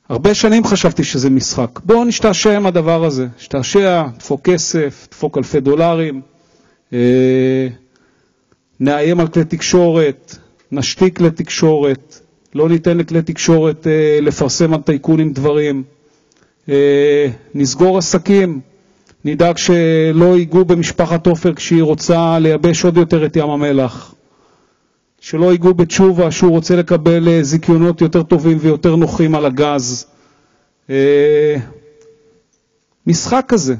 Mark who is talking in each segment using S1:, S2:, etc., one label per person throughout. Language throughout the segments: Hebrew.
S1: הרבה שנים חשבתי שזה משחק. בואו נשתעשע עם הדבר הזה. נשתעשע, דפוק כסף, דפוק אלפי דולרים, נאיים על כלי תקשורת, נשתיק כלי תקשורת, לא ניתן לכלי תקשורת לפרסם על טייקונים דברים, נסגור עסקים, נדאג שלא ייגעו במשפחת עופר כשהיא רוצה לייבש עוד יותר את ים המלח, שלא ייגעו בתשובה שהוא רוצה לקבל זיכיונות יותר טובים ויותר נוחים על הגז. משחק כזה.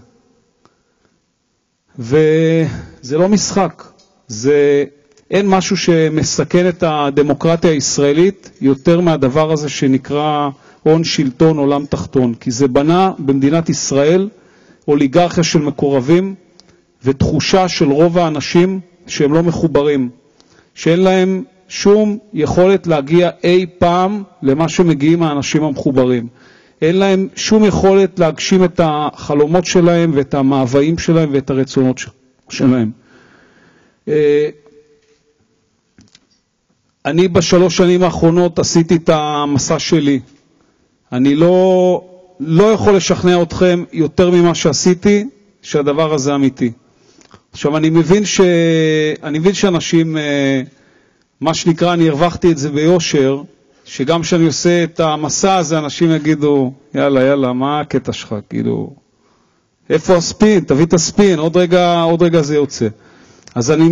S1: וזה לא משחק. אין משהו שמסכן את הדמוקרטיה הישראלית יותר מהדבר הזה שנקרא הון שלטון עולם תחתון. כי זה בנה במדינת ישראל אוליגרכיה של מקורבים ותחושה של רוב האנשים שהם לא מחוברים. שאין להם שום יכולת להגיע אי פעם למה שמגיעים האנשים המחוברים. אין להם שום יכולת להגשים את החלומות שלהם ואת המאוויים שלהם ואת הרצונות שלהם. אני בשלוש שנים האחרונות עשיתי את המסע שלי. אני לא יכול לשכנע אתכם יותר ממה שעשיתי שהדבר הזה אמיתי. עכשיו אני מבין שאנשים, מה שנקרא, אני הרווחתי את זה ביושר, שגם כשאני עושה את המסע הזה אנשים יגידו, יאללה, מה הקטע שלך? כאילו, איפה הספין? תביא את הספין, עוד רגע זה יוצא. אז אני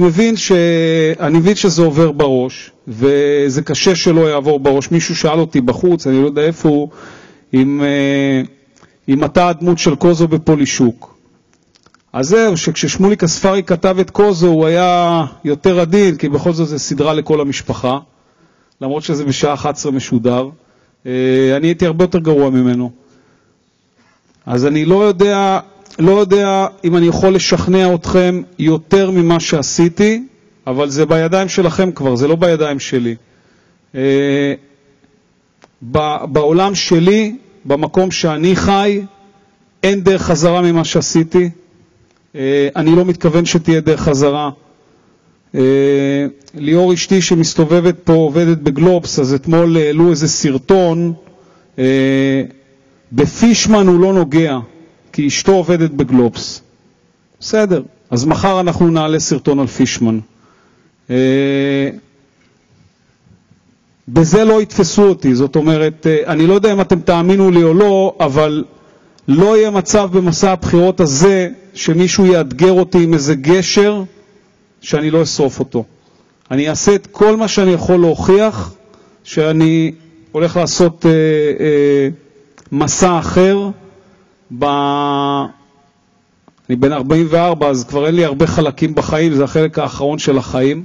S1: מבין שזה עובר בראש, וזה קשה שלא יעבור בראש. מישהו שאל אותי בחוץ, אני לא יודע איפה הוא, אם אתה הדמות של קוזו בפולישוק. אז זהו, שכששמוליק הספרי כתב את קוזו, הוא היה יותר עדין, כי בכל זאת זה סדרה לכל המשפחה, למרות שזה בשעה 11 משודר. אני הייתי הרבה יותר גרוע ממנו. אז אני לא יודע אם אני יכול לשכנע אתכם יותר ממה שעשיתי, אבל זה בידיים שלכם כבר, זה לא בידיים שלי. בעולם שלי, במקום שאני חי, אין דרך חזרה ממה שעשיתי. אני לא מתכוון שתהיה דרך חזרה. ליאור אשתי שמסתובבת פה עובדת בגלובס, אז אתמול העלו איזה סרטון, בפישמן הוא לא נוגע, כי אשתו עובדת בגלובס. בסדר, אז מחר אנחנו נעלה סרטון על פישמן. בזה לא יתפסו אותי, זאת אומרת, אני לא יודע אם אתם תאמינו לי או לא, אבל לא יהיה מצב במסע הבחירות הזה שמישהו יאתגר אותי עם איזה גשר שאני לא אשרוף אותו. אני אעשה את כל מה שאני יכול להוכיח שאני הולך לעשות מסע אחר. אני בן 44, אז כבר אין לי הרבה חלקים בחיים, זה החלק האחרון של החיים.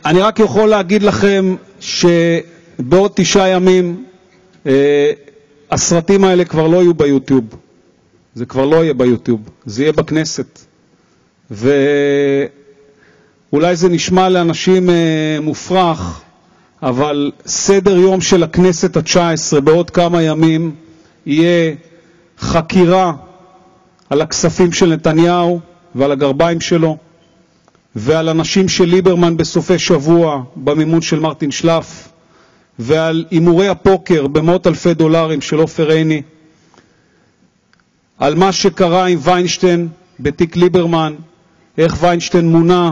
S1: אני רק יכול להגיד לכם שבעוד 9 ימים הסרטים האלה כבר לא יהיו ביוטיוב. זה כבר לא יהיה ביוטיוב, זה יהיה בכנסת. ואולי זה נשמע לאנשים מופרך, אבל סדר יום של הכנסת ה-19 בעוד כמה ימים יהיה חקירה על הכספים של נתניהו ועל הגרביים שלו, ועל אנשים של ליברמן בסופי שבוע במימון של מרטין שלף, ועל אימורי הפוקר במאות אלפי דולרים של עופר עיני, על מה שקרה עם ויינשטיין בתיק ליברמן, איך ויינשטיין מונה,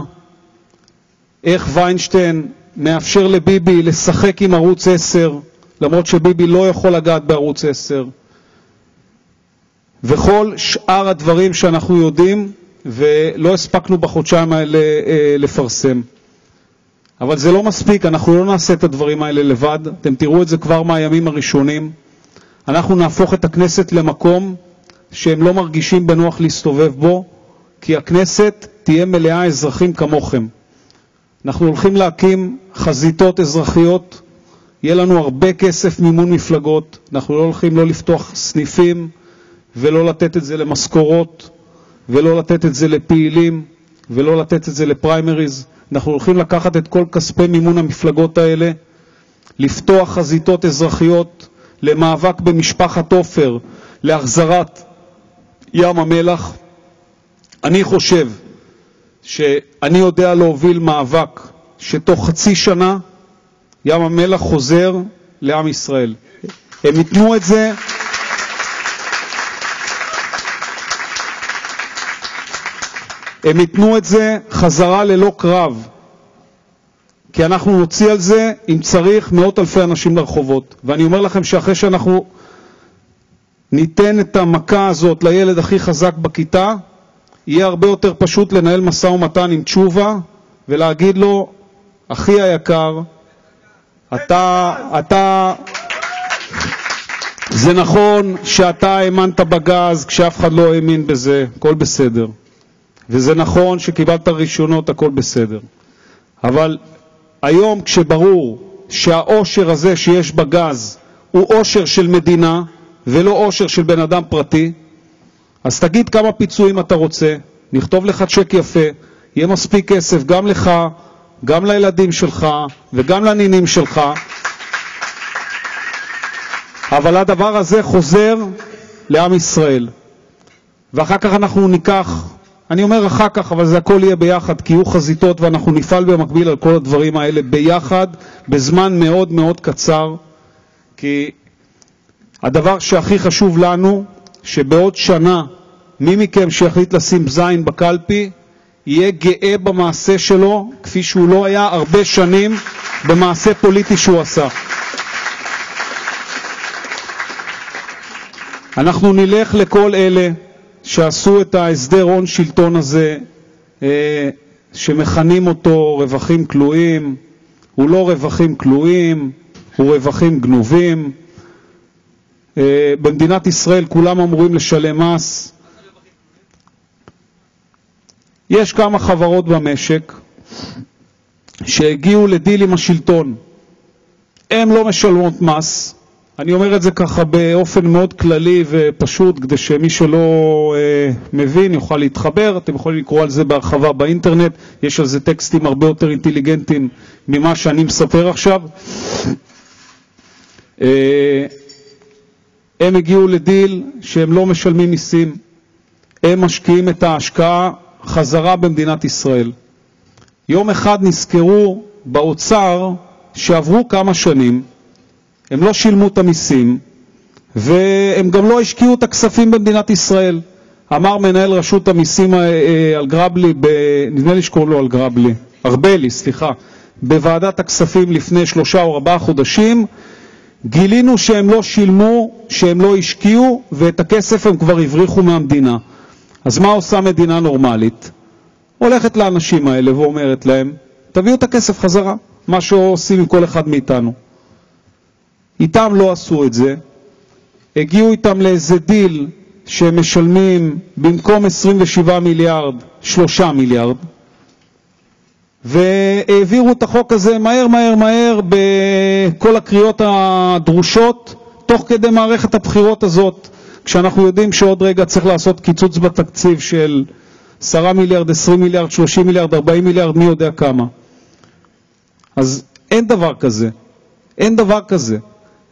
S1: איך ויינשטיין מאפשר לביבי לשחק עם ערוץ 10, למרות שביבי לא יכול לגעת בערוץ 10, וכל שאר הדברים שאנחנו יודעים ולא הספקנו בחודשיים האלה לפרסם. אבל זה לא מספיק, אנחנו לא נעשה את הדברים האלה לבד, אתם תראו את זה כבר מהימים הראשונים. אנחנו נהפוך את הכנסת למקום שהם לא מרגישים בנוח להסתובב בו, כי הכנסת תהיה מלאה אזרחים כמוכם. אנחנו הולכים להקים חזיתות אזרחיות, יהיה לנו הרבה כסף מימון מפלגות, אנחנו לא הולכים לא לפתוח סניפים ולא לתת את זה למשכורות, ולא לתת את זה לפעילים, ולא לתת את זה לפריימריז. אנחנו הולכים לקחת את כל כספי מימון המפלגות האלה, לפתוח חזיתות אזרחיות למאבק במשפחת עופר, להחזרת ים המלח. אני חושב שאני יודע להוביל מאבק שתוך חצי שנה ים המלח חוזר לעם ישראל. הם ייתנו את זה, הם ייתנו את זה חזרה ללא קרב, כי אנחנו נוציא על זה, אם צריך, מאות אלפי אנשים לרחובות. ואני אומר לכם שאחרי שאנחנו ניתן את המכה הזאת לילד הכי חזק בכיתה, יהיה הרבה יותר פשוט לנהל משא ומתן עם תשובה ולהגיד לו, אחי היקר, זה נכון שאתה האמנת בגז כשאף אחד לא האמין בזה, הכל בסדר. וזה נכון שקיבלת ראשונות, הכל בסדר. אבל היום כשברור שהאושר הזה שיש בגז הוא אושר של מדינה ולא אושר של בן אדם פרטי, אז תגיד כמה פיצויים אתה רוצה, נכתוב לך צ'ק יפה, יהיה מספיק כסף גם לך, גם לילדים שלך וגם לנינים שלך, אבל הדבר הזה חוזר לעם ישראל. ואחר כך אנחנו ניקח, אני אומר אחר כך, אבל זה הכל יהיה ביחד, כי יהיו חזיתות ואנחנו נפעל במקביל על כל הדברים האלה ביחד, בזמן מאוד מאוד קצר, כי הדבר שהכי חשוב לנו, שבעוד שנה, מי מכם שיחליט לשים זין בקלפי, יהיה גאה במעשה שלו, כפי שהוא לא היה הרבה שנים במעשה פוליטי שהוא עשה. אנחנו נלך לכל אלה שעשו את ההסדר הון שלטון הזה, שמכנים אותו רווחים כלואים. הוא לא רווחים כלואים, הוא רווחים גנובים. במדינת ישראל כולם אמורים לשלם מס. יש כמה חברות במשק שהגיעו לדיל עם השלטון. הם לא משלמות מס. אני אומר את זה ככה באופן מאוד כללי ופשוט, כדי שמי שלא מבין יוכל להתחבר. אתם יכולים לקרוא על זה בהרחבה באינטרנט, יש על זה טקסטים הרבה יותר אינטליגנטיים ממה שאני מספר עכשיו. הם הגיעו לדיל שהם לא משלמים מיסים, הם משקיעים את ההשקעה חזרה במדינת ישראל. יום אחד נזכרו באוצר שעברו כמה שנים, הם לא שילמו את המיסים, והם גם לא השקיעו את הכספים במדינת ישראל. אמר מנהל רשות המיסים על גרבלי, נדמה לי שקוראים לו על גרבלי, ארבלי, סליחה, בוועדת הכספים לפני 3 או 4 חודשים, גילינו שהם לא שילמו, שהם לא השקיעו, ואת הכסף הם כבר הבריחו מהמדינה. אז מה עושה מדינה נורמלית? הולכת לאנשים האלה ואומרת להם, תביאו את הכסף חזרה, מה שעושים עם כל אחד מאיתנו. איתם לא עשו את זה, הגיעו איתם לאיזה דיל שהם משלמים במקום 27 מיליארד, 3 מיליארד, והעבירו את החוק הזה מהר מהר מהר בכל הקריאות הדרושות, תוך כדי מערכת הבחירות הזאת, כשאנחנו יודעים שעוד רגע צריך לעשות קיצוץ בתקציב של 10 מיליארד, 20 מיליארד, 30 מיליארד, 40 מיליארד, מי יודע כמה. אז אין דבר כזה, אין דבר כזה.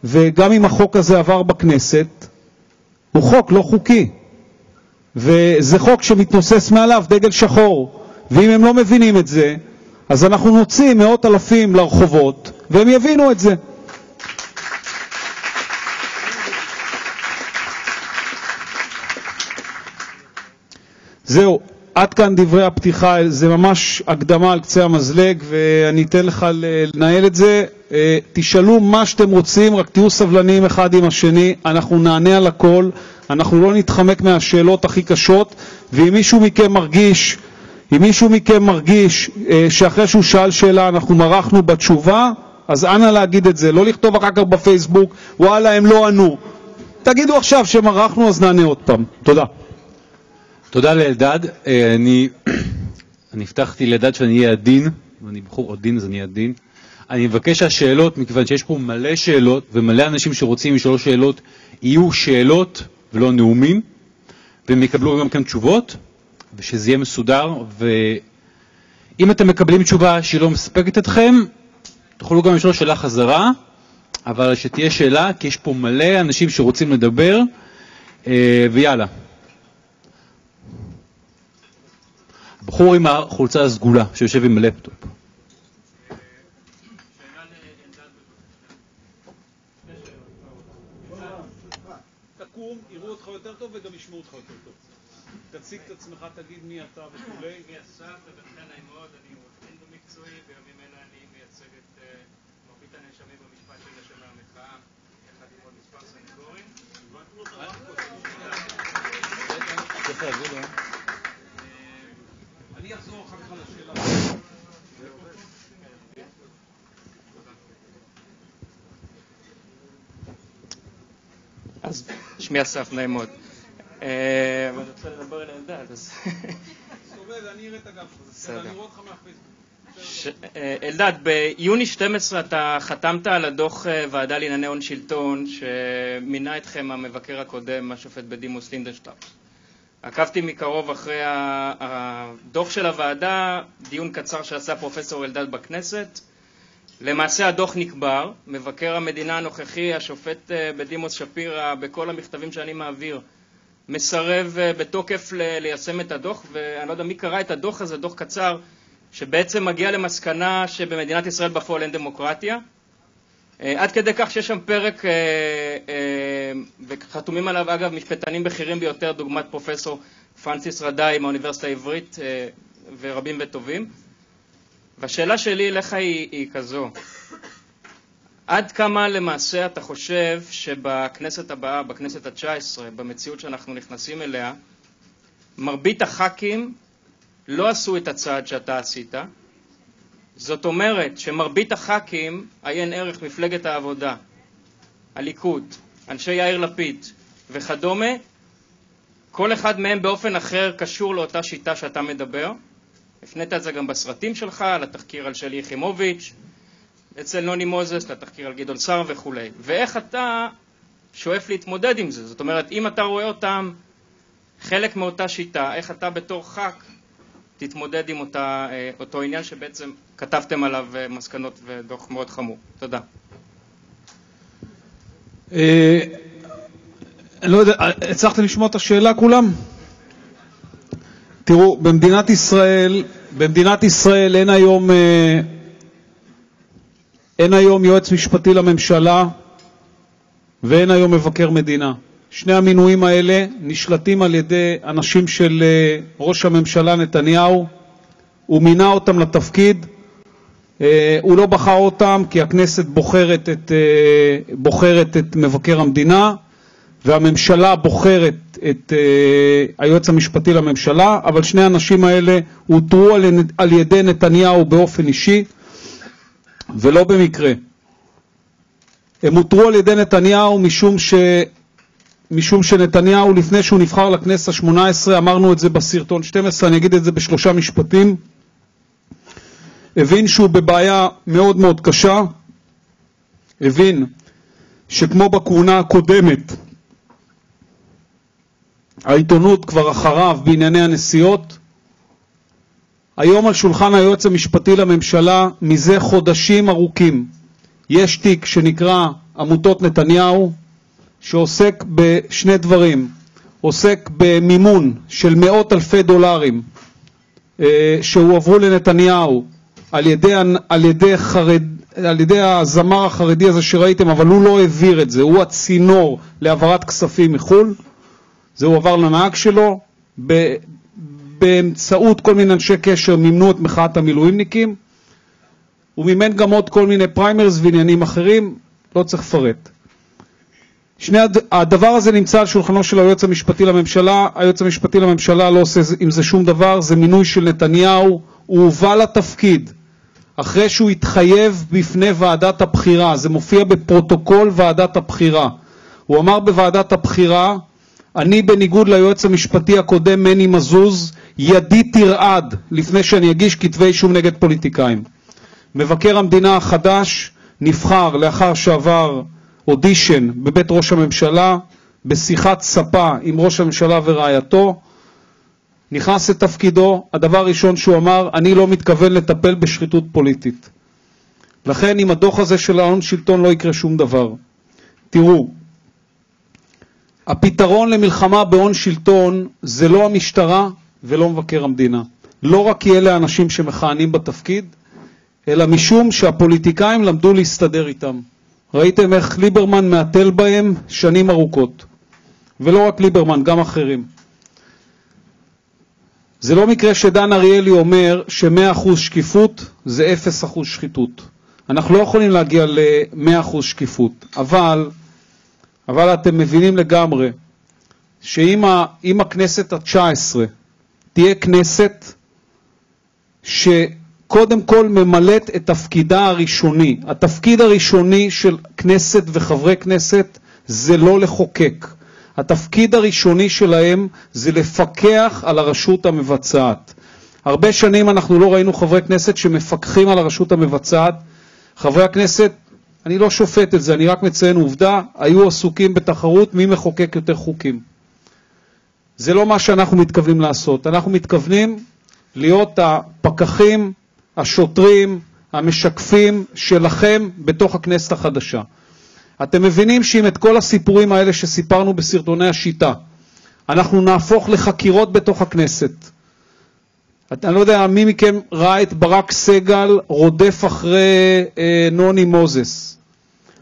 S1: וגם אם החוק הזה עבר בכנסת, הוא חוק לא חוקי. וזה חוק שמתנוסס מעליו דגל שחור. ואם הם לא מבינים את זה, אז אנחנו נוציא מאות אלפים לרחובות, והם יבינו את זה. זהו, עד כאן דברי הפתיחה, זה ממש הקדמה על קצה המזלג, ואני אתן לך לנהל את זה. תשאלו מה שאתם רוצים, רק תהיו סבלניים אחד עם השני, אנחנו נענה על הכל, אנחנו לא נתחמק מהשאלות הכי קשות, ואם מישהו מכם מרגיש שאחרי שהוא שאל שאלה אנחנו מרחנו בתשובה, אז אנא להגיד את זה, לא לכתוב אחר כך בפייסבוק, וואלה הם לא ענו. תגידו עכשיו שמרחנו, אז נענה עוד פעם. תודה.
S2: תודה לאלדד. אני הבטחתי לאלדד שאני אהיה עדין, ואני בחור עדין אז אני אהיה עדין. אני מבקש שהשאלות, מכיוון שיש פה מלא שאלות ומלא אנשים שרוצים לשאול שאלות, יהיו שאלות ולא נאומים, והם יקבלו גם כאן תשובות, ושזה יהיה מסודר. ואם אתם מקבלים תשובה שהיא לא מספקת אתכם, תוכלו גם לשאול שאלה חזרה, אבל שתהיה שאלה, כי יש פה מלא אנשים שרוצים לדבר, ויאללה. בחור עם החולצה הסגולה שיושב עם הלפטופ.
S1: תקום, יראו אותך יותר טוב וגם ישמעו אותך יותר טוב. תציג את עצמך, תגיד מי אתה וכולי.
S3: מי אסף, ובכן נעים מאוד, אני עורך דין במקצועי, בימים אלה אני מייצג את מרבית הנאשמים במשפט של לשם המחאה, יחד עם עוד מספר סנגורים.
S1: אני אחזור אחר כך לשאלה.
S3: אז שמי אסף, נעים מאוד. אני רוצה לדבר אל אלדד, אז...
S1: סובד, אני אראה את הגב שלך, אני רואה אותך מהפייסבוק.
S3: אלדד, ביוני 12 אתה חתמת על הדוח ועדה לענייני הון שלטון שמינה אתכם המבקר הקודם, השופט בדימוס לינדנשטראוס. עקבתי מקרוב אחרי הדוח של הוועדה, דיון קצר שעשה פרופסור אלדד בכנסת. למעשה הדוח נקבר, מבקר המדינה הנוכחי, השופט בדימוס שפירא, בכל המכתבים שאני מעביר, מסרב בתוקף ליישם את הדוח, ואני לא יודע מי קרא את הדוח הזה, דוח קצר, שבעצם מגיע למסקנה שבמדינת ישראל בפועל אין דמוקרטיה. עד כדי כך שיש שם פרק, וחתומים עליו אגב משפטנים בכירים ביותר, דוגמת פרופסור פרנסיס רדאי מהאוניברסיטה העברית ורבים וטובים. והשאלה שלי אליך היא כזו, עד כמה למעשה אתה חושב שבכנסת הבאה, בכנסת ה-19, במציאות שאנחנו נכנסים אליה, מרבית הח"כים לא עשו את הצעד שאתה עשית? זאת אומרת שמרבית הח"כים, עיין ערך מפלגת העבודה, הליכוד, אנשי יאיר לפיד וכדומה, כל אחד מהם באופן אחר קשור לאותה שיטה שאתה מדבר. הפנית את זה גם בסרטים שלך, לתחקיר על שלי יחימוביץ', אצל נוני מוזס, לתחקיר על גדעון סער וכו'. ואיך אתה שואף להתמודד עם זה? זאת אומרת, אם אתה רואה אותם חלק מאותה שיטה, איך אתה בתור ח"כ תתמודד עם אותו עניין שבעצם כתבתם עליו מסקנות ודוח מאוד חמור. תודה.
S1: אני לא יודע, הצלחתם לשמוע את השאלה כולם? תראו, במדינת ישראל אין היום יועץ משפטי לממשלה ואין היום מבקר מדינה. שני המינויים האלה נשלטים על ידי אנשים של ראש הממשלה נתניהו. הוא מינה אותם לתפקיד, הוא לא בחר אותם כי הכנסת בוחרת את מבקר המדינה והממשלה בוחרת את היועץ המשפטי לממשלה, אבל שני האנשים האלה הותרו על ידי נתניהו באופן אישי ולא במקרה. הם הותרו על ידי נתניהו משום שנתניהו לפני שהוא נבחר לכנסת ה-18, אמרנו את זה בסרטון 12, אני אגיד את זה בשלושה משפטים, הבין שהוא בבעיה מאוד מאוד קשה, הבין שכמו בכהונה הקודמת, העיתונות כבר אחריו בענייני הנסיעות, היום על שולחן היועץ המשפטי לממשלה מזה חודשים ארוכים יש תיק שנקרא עמותות נתניהו, שעוסק בשני דברים. עוסק במימון של מאות אלפי דולרים שהועברו לנתניהו על ידי הזמר החרדי הזה שראיתם, אבל הוא לא העביר את זה, הוא הצינור להעברת כספים מחול. זה הועבר לנהג שלו, באמצעות כל מיני אנשי קשר מימנו את מחאת המילואימניקים, הוא מימן גם עוד כל מיני פריימרס ועניינים אחרים, לא צריך לפרט. הדבר הזה נמצא על שולחנו של היועץ המשפטי לממשלה, היועץ המשפטי לממשלה לא עושה עם זה שום דבר, זה מינוי של נתניהו, הוא הובא לתפקיד אחרי שהוא התחייב בפני ועדת הבחירה, זה מופיע בפרוטוקול ועדת הבחירה. הוא אמר בוועדת הבחירה, אני בניגוד ליועץ המשפטי הקודם מני מזוז, ידי תרעד לפני שאני אגיש כתבי אישום נגד פוליטיקאים. מבקר המדינה החדש נבחר לאחר שעבר אודישן בבית ראש הממשלה, בשיחת ספה עם ראש הממשלה ורעייתו, נכנס לתפקידו, הדבר הראשון שהוא אמר, אני לא מתכוון לטפל בשחיתות פוליטית. לכן עם הדוח הזה של ההון שלטון לא יקרה שום דבר. תראו, הפתרון למלחמה בהון שלטון זה לא המשטרה ולא מבקר המדינה. לא רק כי אלה האנשים שמכהנים בתפקיד, אלא משום שהפוליטיקאים למדו להסתדר איתם. ראיתם איך ליברמן מעטל בהם שנים ארוכות. ולא רק ליברמן, גם אחרים. זה לא מקרה שדן אריאלי אומר ש100% שקיפות זה 0% שחיתות. אנחנו לא יכולים להגיע ל100% שקיפות, אבל אתם מבינים לגמרי שאם הכנסת ה-19 תהיה כנסת שקודם כל ממלאת את תפקידה הראשוני, התפקיד הראשוני של כנסת וחברי כנסת זה לא לחוקק. התפקיד הראשוני שלהם זה לפקח על הרשות המבצעת. הרבה שנים אנחנו לא ראינו חברי כנסת שמפקחים על הרשות המבצעת. חברי הכנסת, אני לא שופט את זה, אני רק מציין עובדה, היו עסוקים בתחרות מי מחוקק יותר חוקים. זה לא מה שאנחנו מתכוונים לעשות. אנחנו מתכוונים להיות הפקחים, השוטרים, המשקפים שלכם בתוך הכנסת החדשה. אתם מבינים שאם את כל הסיפורים האלה שסיפרנו בסרטוני השיטה, אנחנו נהפוך לחקירות בתוך הכנסת. אני לא יודע מי מכם ראה את ברק סגל רודף אחרי נוני מוזס.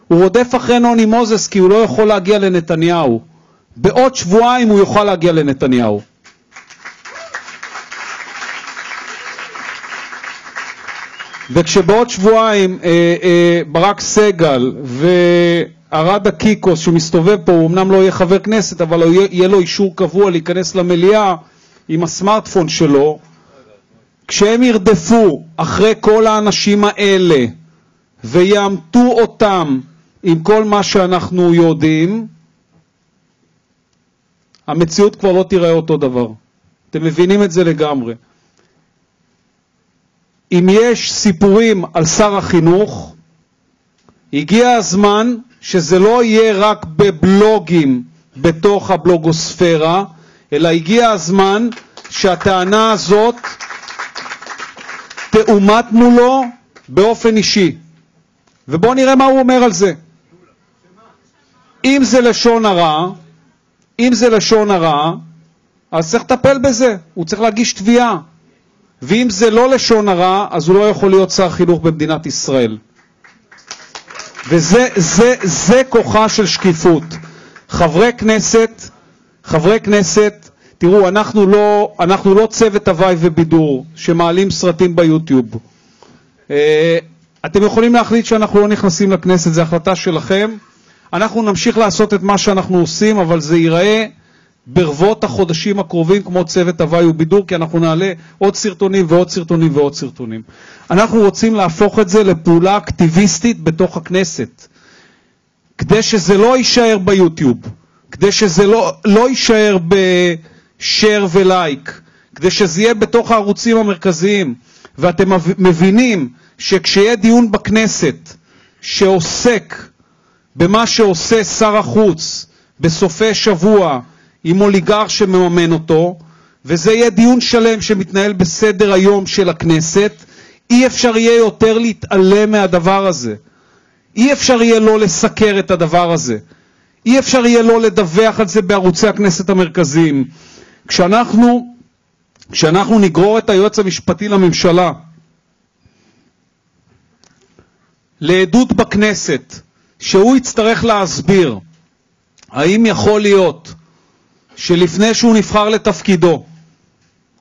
S1: הוא רודף אחרי נוני מוזס כי הוא לא יכול להגיע לנתניהו. בעוד שבועיים הוא יוכל להגיע לנתניהו. וכשבעוד שבועיים ברק סגל וערד הקיקוס שמסתובב פה, הוא אמנם לא יהיה חבר כנסת, אבל יהיה לו אישור קבוע להיכנס למליאה עם הסמארטפון שלו, כשהם ירדפו אחרי כל האנשים האלה ויאמתו אותם עם כל מה שאנחנו יודעים, המציאות כבר לא תראה אותו דבר. אתם מבינים את זה לגמרי. אם יש סיפורים על שר החינוך, הגיע הזמן שזה לא יהיה רק בבלוגים בתוך הבלוגוספירה, אלא הגיע הזמן שהטענה הזאת תאומת מולו באופן אישי. ובואו נראה מה הוא אומר על זה. אם זה לשון הרע, אז צריך לטפל בזה, הוא צריך להגיש תביעה. ואם זה לא לשון הרע, אז הוא לא יכול להיות שר חינוך במדינת ישראל. וזה כוחה של שקיפות. חברי כנסת, תראו, אנחנו לא צוות הוואי ובידור שמעלים סרטים ביוטיוב. אתם יכולים להחליט שאנחנו לא נכנסים לכנסת, זו החלטה שלכם. אנחנו נמשיך לעשות את מה שאנחנו עושים, אבל זה ייראה ברבות החודשים הקרובים כמו צוות הוואי ובידור, כי אנחנו נעלה עוד סרטונים ועוד סרטונים ועוד סרטונים. אנחנו רוצים להפוך את זה לפעולה אקטיביסטית בתוך הכנסת, כדי שזה לא יישאר ביוטיוב, כדי שזה לא יישאר בשיר ולייק, כדי שזה יהיה בתוך הערוצים המרכזיים. ואתם מבינים שכשיהיה דיון בכנסת שעוסק במה שעושה שר החוץ בסופי שבוע עם אוליגר שמממן אותו, וזה יהיה דיון שלם שמתנהל בסדר היום של הכנסת, אי אפשר יהיה יותר להתעלם מהדבר הזה. אי אפשר יהיה לא לסקר את הדבר הזה. אי אפשר יהיה לא לדווח על זה בערוצי הכנסת המרכזיים. כשאנחנו נגרור את היועץ המשפטי לממשלה לעדות בכנסת, שהוא יצטרך להסביר האם יכול להיות שלפני שהוא נבחר לתפקידו,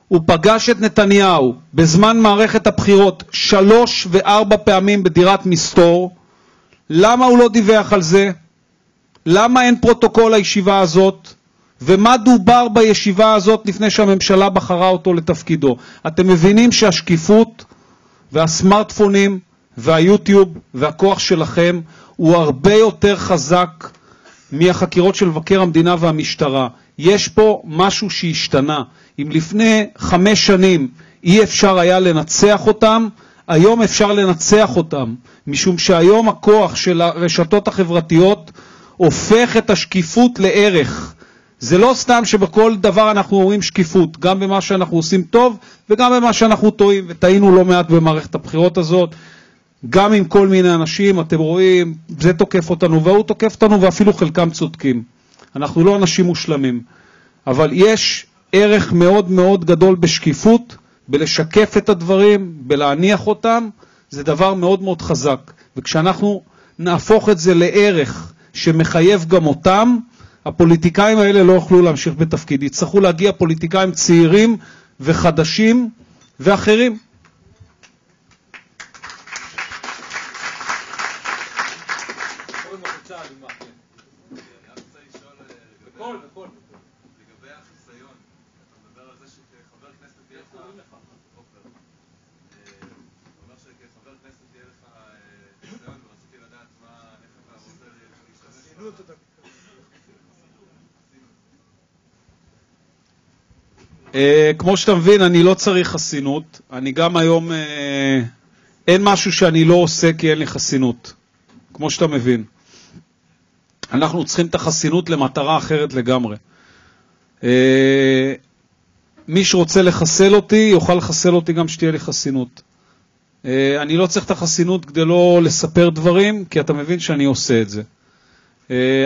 S1: הוא פגש את נתניהו בזמן מערכת הבחירות 3 ו4 פעמים בדירת מסתור, למה הוא לא דיווח על זה? למה אין פרוטוקול הישיבה הזאת? ומה דובר בישיבה הזאת לפני שהממשלה בחרה אותו לתפקידו? אתם מבינים שהשקיפות והסמארטפונים והיוטיוב והכוח שלכם הוא הרבה יותר חזק מהחקירות של מבקר המדינה והמשטרה. יש פה משהו שהשתנה. אם לפני 5 שנים אי אפשר היה לנצח אותם, היום אפשר לנצח אותם, משום שהיום הכוח של הרשתות החברתיות הופך את השקיפות לערך. זה לא סתם שבכל דבר אנחנו אומרים שקיפות, גם במה שאנחנו עושים טוב וגם במה שאנחנו טועים, וטעינו לא מעט במערכת הבחירות הזאת, גם עם כל מיני אנשים, אתם רואים, זה תוקף אותנו והוא תוקף אותנו, ואפילו חלקם צודקים. אנחנו לא אנשים מושלמים, אבל יש ערך מאוד מאוד גדול בשקיפות, בלשקף את הדברים, בלהניח אותם, זה דבר מאוד מאוד חזק. וכשאנחנו נהפוך את זה לערך שמחייב גם אותם, הפוליטיקאים האלה לא יוכלו להמשיך בתפקיד. יצטרכו להגיע פוליטיקאים צעירים וחדשים ואחרים. כמו שאתה מבין, אני לא צריך חסינות. אני גם היום, אין משהו שאני לא עושה כי אין לי חסינות. כמו שאתה מבין. אנחנו צריכים את החסינות למטרה אחרת לגמרי. מי שרוצה לחסל אותי, יוכל לחסל אותי גם שתהיה לי חסינות. אני לא צריך את החסינות כדי לא לספר דברים, כי אתה מבין שאני עושה את זה.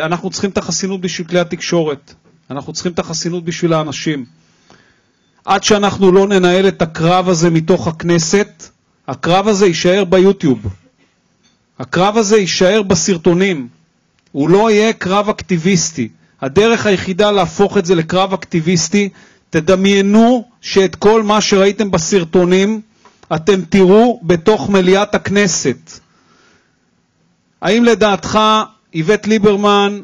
S1: אנחנו צריכים את החסינות בשביל כלי התקשורת. אנחנו צריכים את החסינות בשביל האנשים. עד שאנחנו לא ננהל את הקרב הזה מתוך הכנסת, הקרב הזה יישאר ביוטיוב. הקרב הזה יישאר בסרטונים. הוא לא יהיה קרב אקטיביסטי. הדרך היחידה להפוך את זה לקרב אקטיביסטי, תדמיינו שאת כל מה שראיתם בסרטונים, אתם תראו בתוך מליאת הכנסת. האם לדעתך איווט ליברמן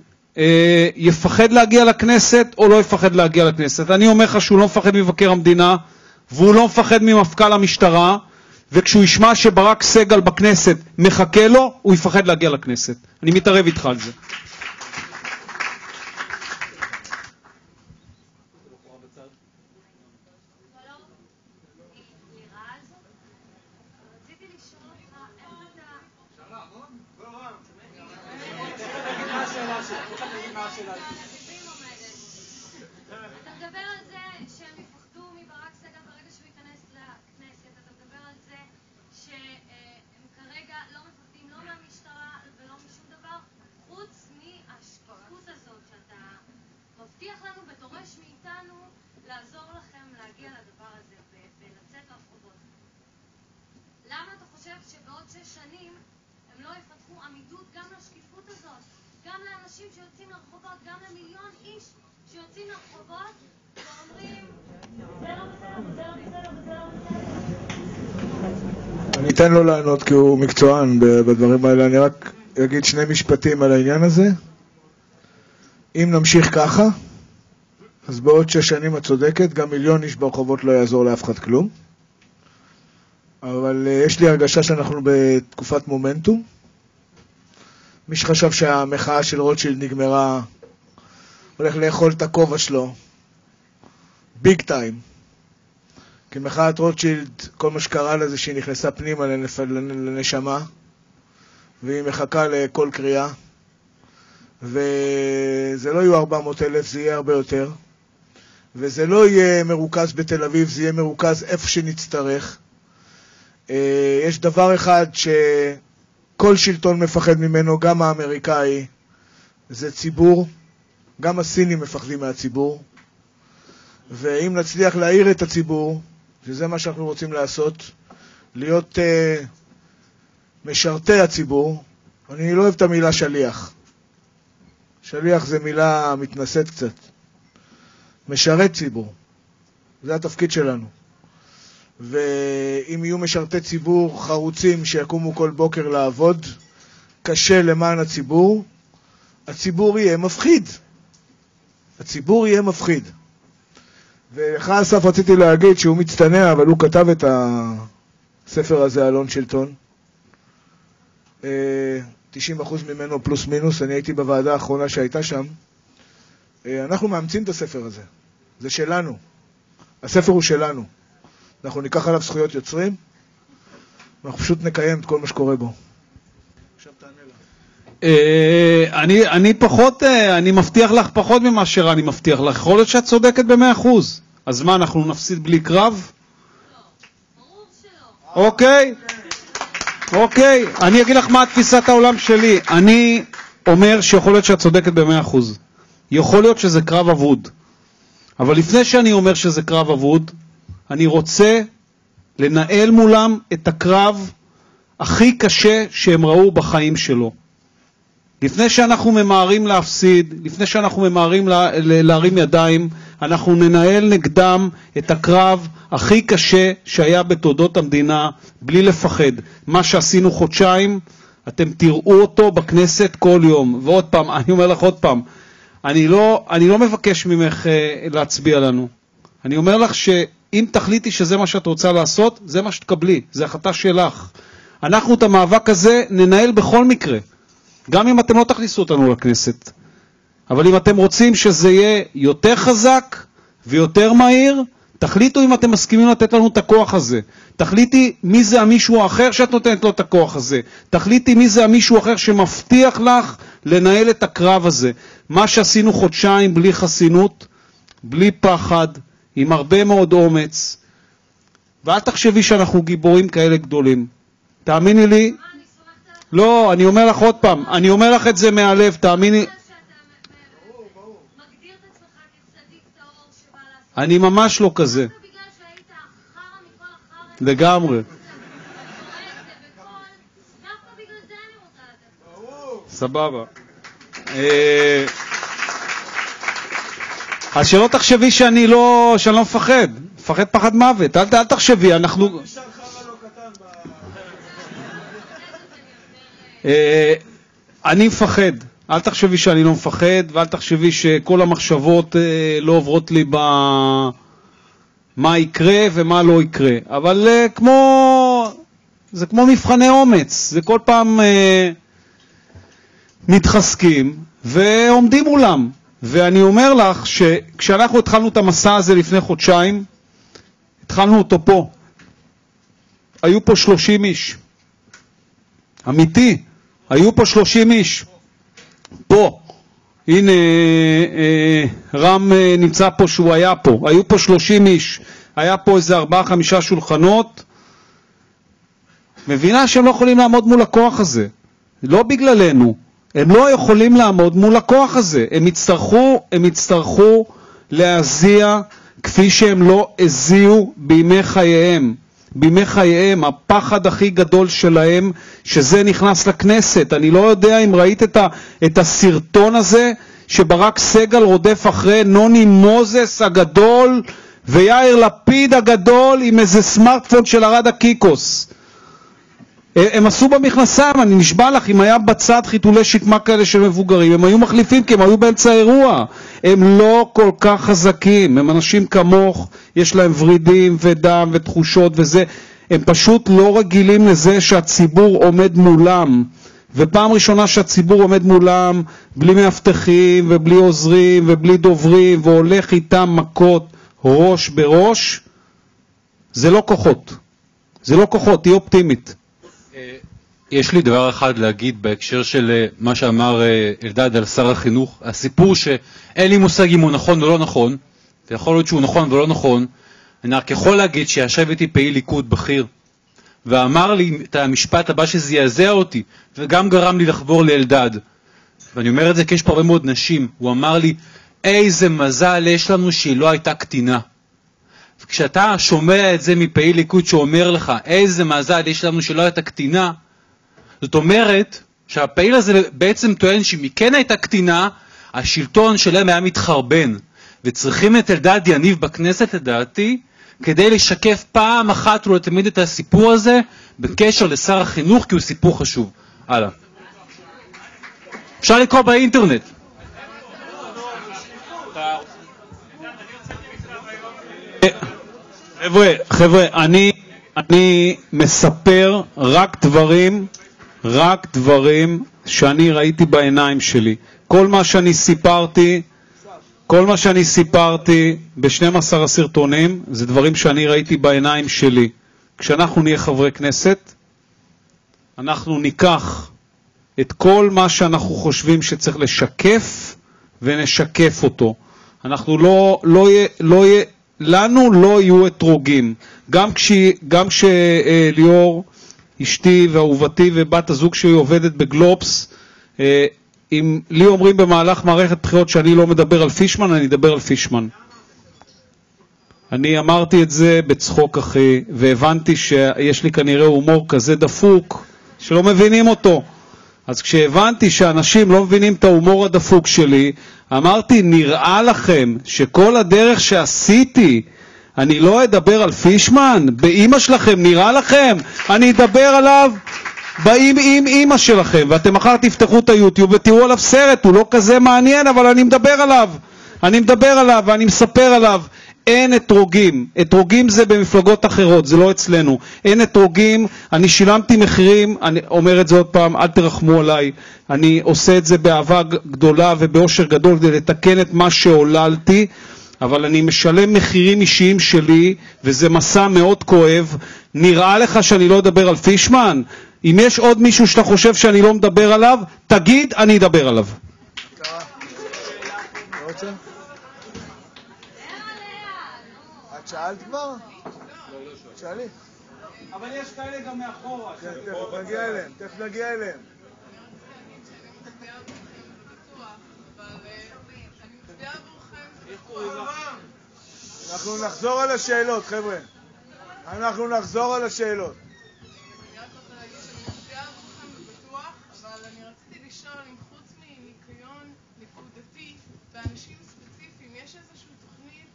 S1: יפחד להגיע לכנסת או לא יפחד להגיע לכנסת? אני אומר לך שהוא לא מפחד ממבקר המדינה, והוא לא מפחד ממפכ"ל המשטרה, וכשהוא ישמע שברק סגל בכנסת מחכה לו, הוא יפחד להגיע לכנסת. אני מתערב איתך על זה.
S4: אתה מדבר על זה שהם יפחדו מברק סגל ברגע שהוא ייכנס לכנסת. אתה מדבר על זה שהם כרגע לא מפחדים לא מהמשטרה ולא משום דבר, חוץ מהשקיפות הזאת שאתה מבטיח לנו ודורש מאיתנו לעזור לכם להגיע לדבר הזה ולצאת לרחובות. למה אתה חושב שבעוד 6 שנים הם לא יפתחו עמידות גם לשקיפות הזאת? גם לאנשים שיוצאים לרחובות, גם למיליון איש שיוצאים לרחובות ואומרים זה לא בסדר, זה לא בסדר, זה לא בסדר.
S5: אני אתן לו לענות כי הוא מקצוען בדברים האלה. אני רק אגיד 2 משפטים על העניין הזה. אם נמשיך ככה, אז בעוד 6 שנים את צודקת, גם מיליון איש ברחובות לא יעזור לאף אחד כלום. אבל יש לי הרגשה שאנחנו בתקופת מומנטום. מי שחשב שהמחאה של רוטשילד נגמרה, הולך לאכול את הכובע שלו, ביג טיים. כי מחאת רוטשילד, כל מה שקרה לה זה שהיא נכנסה פנימה לנשמה, והיא מחכה לכל קריאה, וזה לא יהיו 400,000, זה יהיה הרבה יותר, וזה לא יהיה מרוכז בתל אביב, זה יהיה מרוכז איפה שנצטרך. יש דבר אחד שכל שלטון מפחד ממנו, גם האמריקאי, זה ציבור. גם הסינים מפחדים מהציבור. ואם נצליח להעיר את הציבור, שזה מה שאנחנו רוצים לעשות, להיות משרתי הציבור. אני לא אוהב את המילה שליח. שליח זה מילה מתנשאת קצת. משרת ציבור. זה התפקיד שלנו. ואם יהיו משרתי ציבור חרוצים שיקומו כל בוקר לעבוד, קשה למען הציבור, הציבור יהיה מפחיד. הציבור יהיה מפחיד. ולך אסף רציתי להגיד שהוא מצטנע, אבל הוא כתב את הספר הזה, אלון שלטון. 90% ממנו פלוס מינוס, אני הייתי בוועדה האחרונה שהייתה שם. אנחנו מאמצים את הספר הזה. זה שלנו. הספר הוא שלנו. אנחנו ניקח עליו זכויות יוצרים, ואנחנו פשוט נקיים את כל מה שקורה בו. עכשיו תענה לה.
S1: אני מבטיח לך פחות ממה שאני מבטיח לך. יכול להיות שאת צודקת ב100%. אז מה, אנחנו נפסיד בלי קרב?
S4: לא, ברור שלא.
S1: אוקיי, אני אגיד לך מה תפיסת העולם שלי. אני אומר שיכול להיות שאת צודקת ב100%. יכול להיות שזה קרב אבוד. אבל לפני שאני אומר שזה קרב אבוד, אני רוצה לנהל מולם את הקרב הכי קשה שהם ראו בחיים שלו. לפני שאנחנו ממהרים להפסיד, לפני שאנחנו ממהרים להרים ידיים, אנחנו ננהל נגדם את הקרב הכי קשה שהיה בתולדות המדינה, בלי לפחד. מה שעשינו חודשיים, אתם תראו אותו בכנסת כל יום. ועוד פעם, אני אומר לך עוד פעם, אני לא מבקש ממך להצביע לנו. אני אומר לך שאם תחליטי שזה מה שאת רוצה לעשות, זה מה שתקבלי, זה החלטה שלך. אנחנו את המאבק הזה ננהל בכל מקרה, גם אם אתם לא תכניסו אותנו לכנסת. אבל אם אתם רוצים שזה יהיה יותר חזק ויותר מהיר, תחליטו אם אתם מסכימים לתת לנו את הכוח הזה. תחליטי מי זה המישהו האחר שאת נותנת לו את הכוח הזה. תחליטי מי זה המישהו האחר שמבטיח לך לנהל את הקרב הזה. מה שעשינו חודשיים בלי חסינות, בלי פחד, עם הרבה מאוד אומץ. ואל תחשבי שאנחנו גיבורים כאלה גדולים. תאמיני לי. לא, אני אומר לך עוד פעם, אני אומר לך את זה מהלב, תאמיני. אני ממש לא כזה. לגמרי. סבבה. אז שלא תחשבי שאני לא מפחד. מפחד פחד מוות. אל תחשבי, אנחנו... אני מפחד. אל תחשבי שאני לא מפחד, ואל תחשבי שכל המחשבות לא עוברות לי מה יקרה ומה לא יקרה. אבל זה כמו מבחני אומץ. זה כל פעם מתחזקים ועומדים מולם. ואני אומר לך שכשאנחנו התחלנו את המסע הזה לפני חודשיים, התחלנו אותו פה. היו פה 30 איש. אמיתי. היו פה 30 איש. פה. הנה, רם נמצא פה שהוא היה פה. היו פה 30 איש. היה פה איזה 4-5 שולחנות. מבינה שהם לא יכולים לעמוד מול הכוח הזה. לא בגללנו. הם לא יכולים לעמוד מול הכוח הזה. הם יצטרכו להזיע כפי שהם לא הזיעו בימי חייהם. בימי חייהם, הפחד הכי גדול שלהם, שזה נכנס לכנסת. אני לא יודע אם ראית את הסרטון הזה, שברק סגל רודף אחרי נוני מוזס הגדול, ויאיר לפיד הגדול, עם איזה סמארטפון של הרדה קיקוס. הם עשו במכנסיים, אני נשבע לך, אם היה בצד חיתולי שקמה כאלה של מבוגרים, הם היו מחליפים כי הם היו באמצע האירוע. הם לא כל כך חזקים, הם אנשים כמוך, יש להם ורידים ודם ותחושות וזה, הם פשוט לא רגילים לזה שהציבור עומד מולם. ופעם ראשונה שהציבור עומד מולם, בלי מאבטחים ובלי עוזרים ובלי דוברים, והולך איתם מכות ראש בראש, זה לא כוחות. זה לא כוחות, תהיה אופטימית.
S2: יש לי דבר אחד להגיד בהקשר של מה שאמר אלדד על שר החינוך. הסיפור שאין לי מושג אם הוא נכון או לא נכון, ויכול להיות שהוא נכון ולא נכון, אני רק יכול להגיד שישב איתי פעיל ליכוד בכיר, ואמר לי את המשפט הבא שזעזע אותי, וגם גרם לי לחבור לאלדד. ואני אומר את זה כי יש פה הרבה מאוד נשים. הוא אמר לי, איזה מזל יש לנו שהיא לא הייתה קטינה. וכשאתה שומע את זה מפעיל ליכוד שאומר לך, איזה מזל יש לנו שלא הייתה קטינה, זאת אומרת שהפעיל הזה בעצם טוען שאם היא כן הייתה קטינה, השלטון שלהם היה מתחרבן. וצריכים את אלדד יניב בכנסת, לדעתי, כדי לשקף פעם אחת ולתמיד את הסיפור הזה בקשר לשר החינוך, כי הוא סיפור חשוב. הלאה. אפשר לקרוא באינטרנט.
S1: חבר'ה, אני מספר רק דברים שאני ראיתי בעיניים שלי. כל מה שאני סיפרתי ב-12 הסרטונים זה דברים שאני ראיתי בעיניים שלי. כשאנחנו נהיה חברי כנסת, אנחנו ניקח את כל מה שאנחנו חושבים שצריך לשקף ונשקף אותו. אנחנו לנו לא יהיו אתרוגים. גם כשליאור, אשתי ואהובתי ובת הזוג שלי עובדת בגלובס, אם לי אומרים במהלך מערכת בחירות שאני לא מדבר על פישמן, אני אדבר על פישמן. אני אמרתי את זה בצחוק אחי, והבנתי שיש לי כנראה הומור כזה דפוק, שלא מבינים אותו. אז כשהבנתי שאנשים לא מבינים את ההומור הדפוק שלי, אמרתי, נראה לכם שכל הדרך שעשיתי, אני לא אדבר על פישמן? באמא שלכם, נראה לכם? אני אדבר עליו עם אמא שלכם, ואתם מחר תפתחו את היוטיוב ותראו עליו סרט, הוא לא כזה מעניין, אבל אני מדבר עליו. אני מדבר עליו ואני מספר עליו. אין אתרוגים, אתרוגים זה במפלגות אחרות, זה לא אצלנו. אין אתרוגים, אני שילמתי מחירים, אני אומר את זה עוד פעם, אל תרחמו עליי. אני עושה את זה באהבה גדולה ובאושר גדול כדי לתקן את מה שעוללתי, אבל אני משלם מחירים אישיים שלי, וזה מסע מאוד כואב. נראה לך שאני לא אדבר על פישמן? אם יש עוד מישהו שאתה חושב שאני לא מדבר עליו, תגיד, אני אדבר עליו.
S5: את שאלת כבר? שאלי.
S1: אבל יש כאלה גם מאחורה.
S5: תכף נגיע אליהם. אנחנו נחזור על השאלות, חבר'ה. אנחנו נחזור על השאלות.
S6: אני רק רוצה להגיד שאני מצביעה עבורכם בבטוח, אבל אני רציתי לשאול אם חוץ מניקיון נקודתי באנשים ספציפיים יש איזושהי תוכנית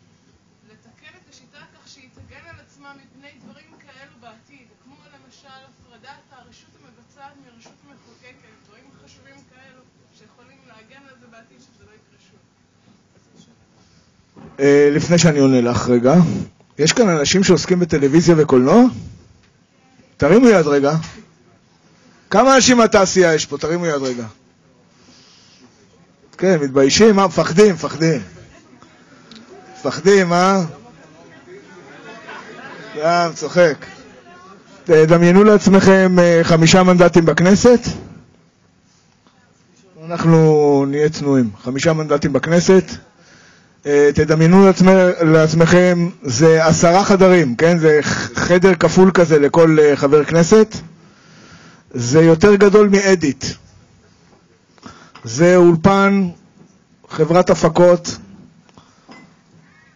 S6: לתקן את השיטה כך שהיא תגן על עצמה מפני דברים כאלו בעתיד, כמו למשל הפרדת הרשות המבצעת מהרשות המחוקקת, דברים חשובים כאלו שיכולים להגן על זה בעתיד שזה לא יקרה שוב.
S5: לפני שאני עונה לך רגע, יש כאן אנשים שעוסקים בטלוויזיה וקולנוע? תרימו יד רגע. כמה אנשים מהתעשייה יש פה? תרימו יד רגע. כן, מתביישים, מה? מפחדים. מפחדים, מה? צוחק. דמיינו לעצמכם 5 מנדטים בכנסת. אנחנו נהיה צנועים. 5 מנדטים בכנסת. תדמיינו לעצמכם, זה 10 חדרים, כן? זה חדר כפול כזה לכל חבר כנסת. זה יותר גדול מאדיט. זה אולפן, חברת הפקות,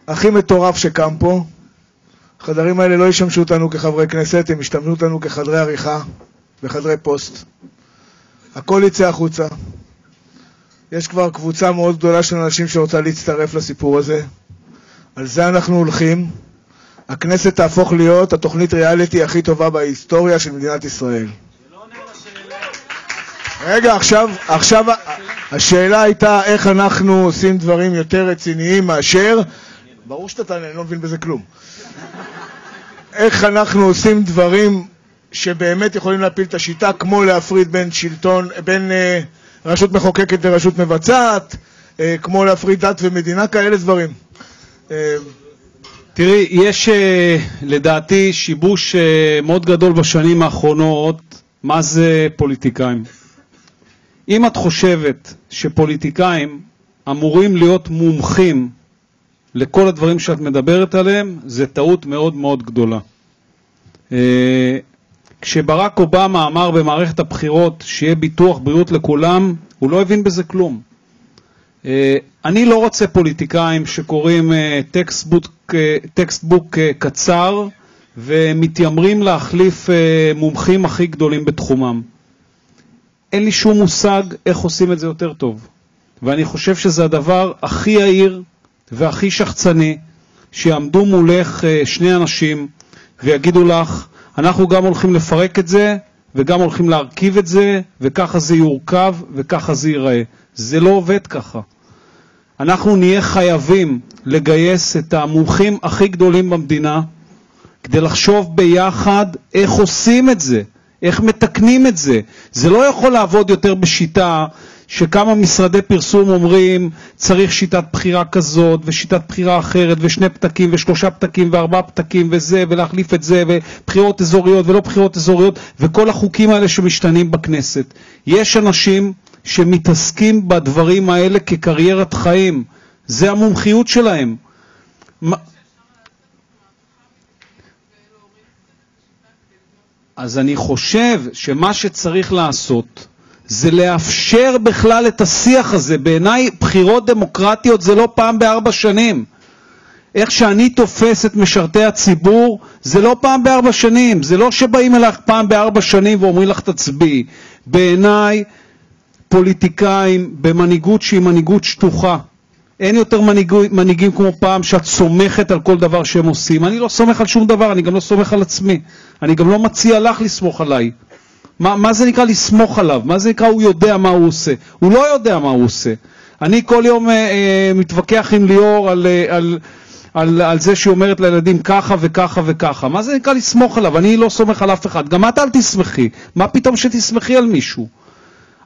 S5: הכי מטורף שקם פה. החדרים האלה לא ישמשו אותנו כחברי כנסת, הם ישתמשו אותנו כחדרי עריכה וחדרי פוסט. הכל יצא החוצה. יש כבר קבוצה מאוד גדולה של אנשים שרוצה להצטרף לסיפור הזה. על זה אנחנו הולכים. הכנסת תהפוך להיות התוכנית ריאליטי הכי טובה בהיסטוריה של מדינת ישראל. רגע, עכשיו השאלה הייתה איך אנחנו עושים דברים יותר רציניים מאשר, ברור שאתה תענה, אני לא מבין בזה כלום. איך אנחנו עושים דברים שבאמת יכולים להפיל את השיטה, כמו להפריד בין רשות מחוקקת לרשות מבצעת, כמו להפריד דת ומדינה, כאלה דברים.
S1: תראי, יש לדעתי שיבוש מאוד גדול בשנים האחרונות, מה זה פוליטיקאים. אם את חושבת שפוליטיקאים אמורים להיות מומחים לכל הדברים שאת מדברת עליהם, זה טעות מאוד מאוד גדולה. כשברק אובמה אמר במערכת הבחירות שיהיה ביטוח בריאות לכולם, הוא לא הבין בזה כלום. אני לא רוצה פוליטיקאים שקוראים טקסטבוק קצר ומתיימרים להחליף מומחים הכי גדולים בתחומם. אין לי שום מושג איך עושים את זה יותר טוב. ואני חושב שזה הדבר הכי יעיר והכי שחצני, שיעמדו מולך 2 אנשים ויגידו לך, אנחנו גם הולכים לפרק את זה, וגם הולכים להרכיב את זה, וככה זה יורכב, וככה זה ייראה. זה לא עובד ככה. אנחנו נהיה חייבים לגייס את המומחים הכי גדולים במדינה, כדי לחשוב ביחד איך עושים את זה, איך מתקנים את זה. זה לא יכול לעבוד יותר בשיטה שכמה משרדי פרסום אומרים צריך שיטת בחירה כזאת ושיטת בחירה אחרת ו2 פתקים ו3 פתקים ו4 פתקים וזה ולהחליף את זה ובחירות אזוריות ולא בחירות אזוריות וכל החוקים האלה שמשתנים בכנסת. יש אנשים שמתעסקים בדברים האלה כקריירת חיים. זה המומחיות שלהם. אז אני חושב שמה שצריך לעשות זה לאפשר בכלל את השיח הזה. בעיניי בחירות דמוקרטיות זה לא פעם ב4 שנים. איך שאני תופס את משרתי הציבור, זה לא פעם ב4 שנים, זה לא שבאים אליך פעם ב4 שנים ואומרים לך תצביעי. בעיניי, פוליטיקאים במנהיגות שהיא מנהיגות שטוחה. אין יותר מנהיגים כמו פעם שאת סומכת על כל דבר שהם עושים. אני לא סומך על שום דבר, אני גם לא סומך על עצמי. אני גם לא מציע לך לסמוך עליי. מה זה נקרא לסמוך עליו? מה זה נקרא הוא יודע מה הוא עושה? הוא לא יודע מה הוא עושה. אני כל יום מתווכח עם ליאור על זה שהיא אומרת לילדים ככה וככה וככה. מה זה נקרא לסמוך עליו? אני לא סומך על אף אחד. גם את אל תסמכי. מה פתאום שתסמכי על מישהו?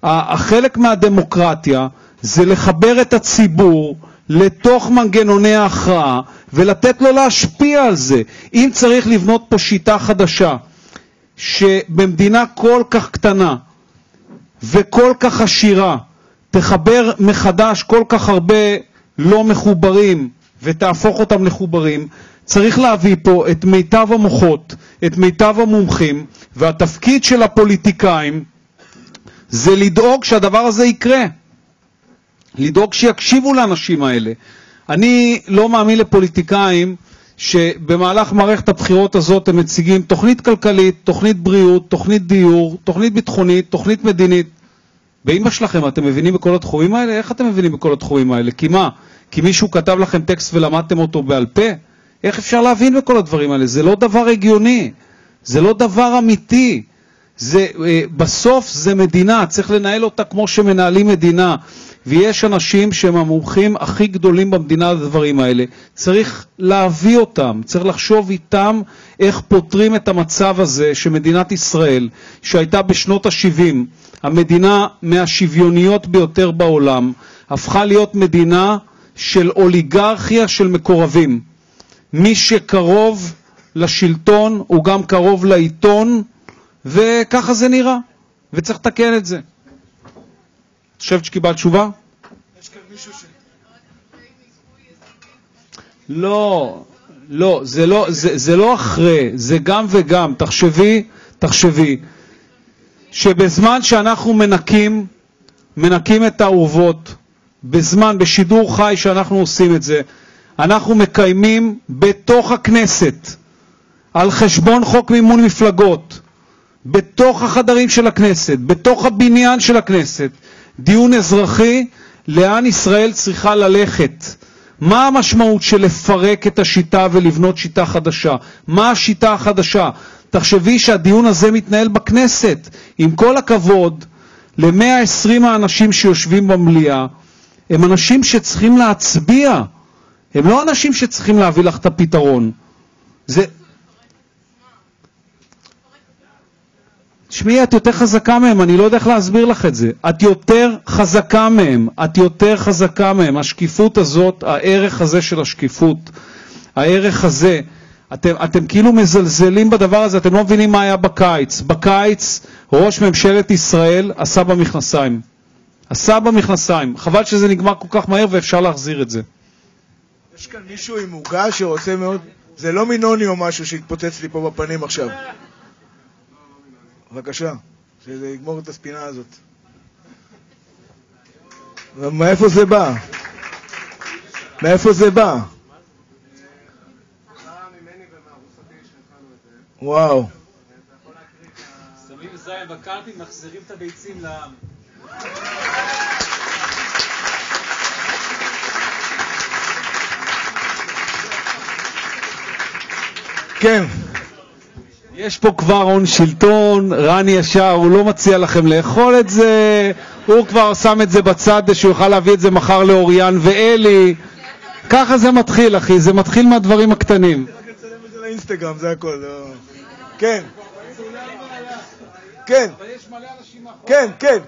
S1: החלק מהדמוקרטיה זה לחבר את הציבור לתוך מנגנוני ההכרעה ולתת לו להשפיע על זה. אם צריך לבנות פה שיטה חדשה שבמדינה כל כך קטנה וכל כך עשירה תחבר מחדש כל כך הרבה לא מחוברים ותהפוך אותם לחוברים, צריך להביא פה את מיטב המוחות, את מיטב המומחים, והתפקיד של הפוליטיקאים זה לדאוג שהדבר הזה יקרה. לדאוג שיקשיבו לאנשים האלה. אני לא מאמין לפוליטיקאים שבמהלך מערכת הבחירות הזאת הם מציגים תוכנית כלכלית, תוכנית בריאות, תוכנית דיור, תוכנית ביטחונית, תוכנית מדינית. באמא שלכם, אתם מבינים בכל התחומים האלה? איך אתם מבינים בכל התחומים האלה? כי מה? כי מישהו כתב לכם טקסט ולמדתם אותו בעל פה? איך אפשר להבין בכל הדברים האלה? זה לא דבר הגיוני. זה לא דבר אמיתי. בסוף זה מדינה, צריך לנהל אותה כמו שמנהלים מדינה. ויש אנשים שהם המומחים הכי גדולים במדינה לדברים האלה. צריך להביא אותם, צריך לחשוב איתם איך פותרים את המצב הזה שמדינת ישראל, שהייתה בשנות ה-70, המדינה מהשוויוניות ביותר בעולם, הפכה להיות מדינה של אוליגרכיה של מקורבים. מי שקרוב לשלטון הוא גם קרוב לעיתון, וככה זה נראה, וצריך לתקן את זה. חושבת שקיבלת תשובה?
S5: יש כאן מישהו
S1: לא, זה לא אחרי, זה גם וגם. תחשבי, שבזמן שאנחנו מנקים את האורוות, בשידור חי שאנחנו עושים את זה, אנחנו מקיימים בתוך הכנסת, על חשבון חוק מימון מפלגות, בתוך החדרים של הכנסת, בתוך הבניין של הכנסת, דיון אזרחי, לאן ישראל צריכה ללכת. מה המשמעות של לפרק את השיטה ולבנות שיטה חדשה? מה השיטה החדשה? תחשבי שהדיון הזה מתנהל בכנסת. עם כל הכבוד, ל-120 האנשים שיושבים במליאה, הם אנשים שצריכים להצביע. הם לא אנשים שצריכים להביא לך את הפתרון. תשמעי, את יותר חזקה מהם, אני לא יודע איך להסביר לך את זה. את יותר חזקה מהם. השקיפות הזאת, הערך הזה של השקיפות, הערך הזה, אתם כאילו מזלזלים בדבר הזה, אתם לא מבינים מה היה בקיץ. בקיץ ראש ממשלת ישראל עשה במכנסיים. חבל שזה נגמר כל כך מהר ואפשר להחזיר את זה.
S5: יש כאן מישהו עם עוגה שרוצה מאוד, זה לא מינוני או משהו שהתפוצץ לי פה בפנים עכשיו. בבקשה, שזה יגמור את הספינה הזאת. ומאיפה זה בא? וואו.
S2: שמים זין בקלפי, מחזירים את הביצים לעם.
S5: כן.
S1: יש פה כבר הון שלטון, רני ישר, הוא לא מציע לכם לאכול את זה, הוא כבר שם את זה בצד שהוא יוכל להביא את זה מחר לאוריאן ואלי. ככה זה מתחיל, אחי, זה מתחיל מהדברים הקטנים.
S5: רק לצלם את זה לאינסטגרם, זה הכל. כן. כן.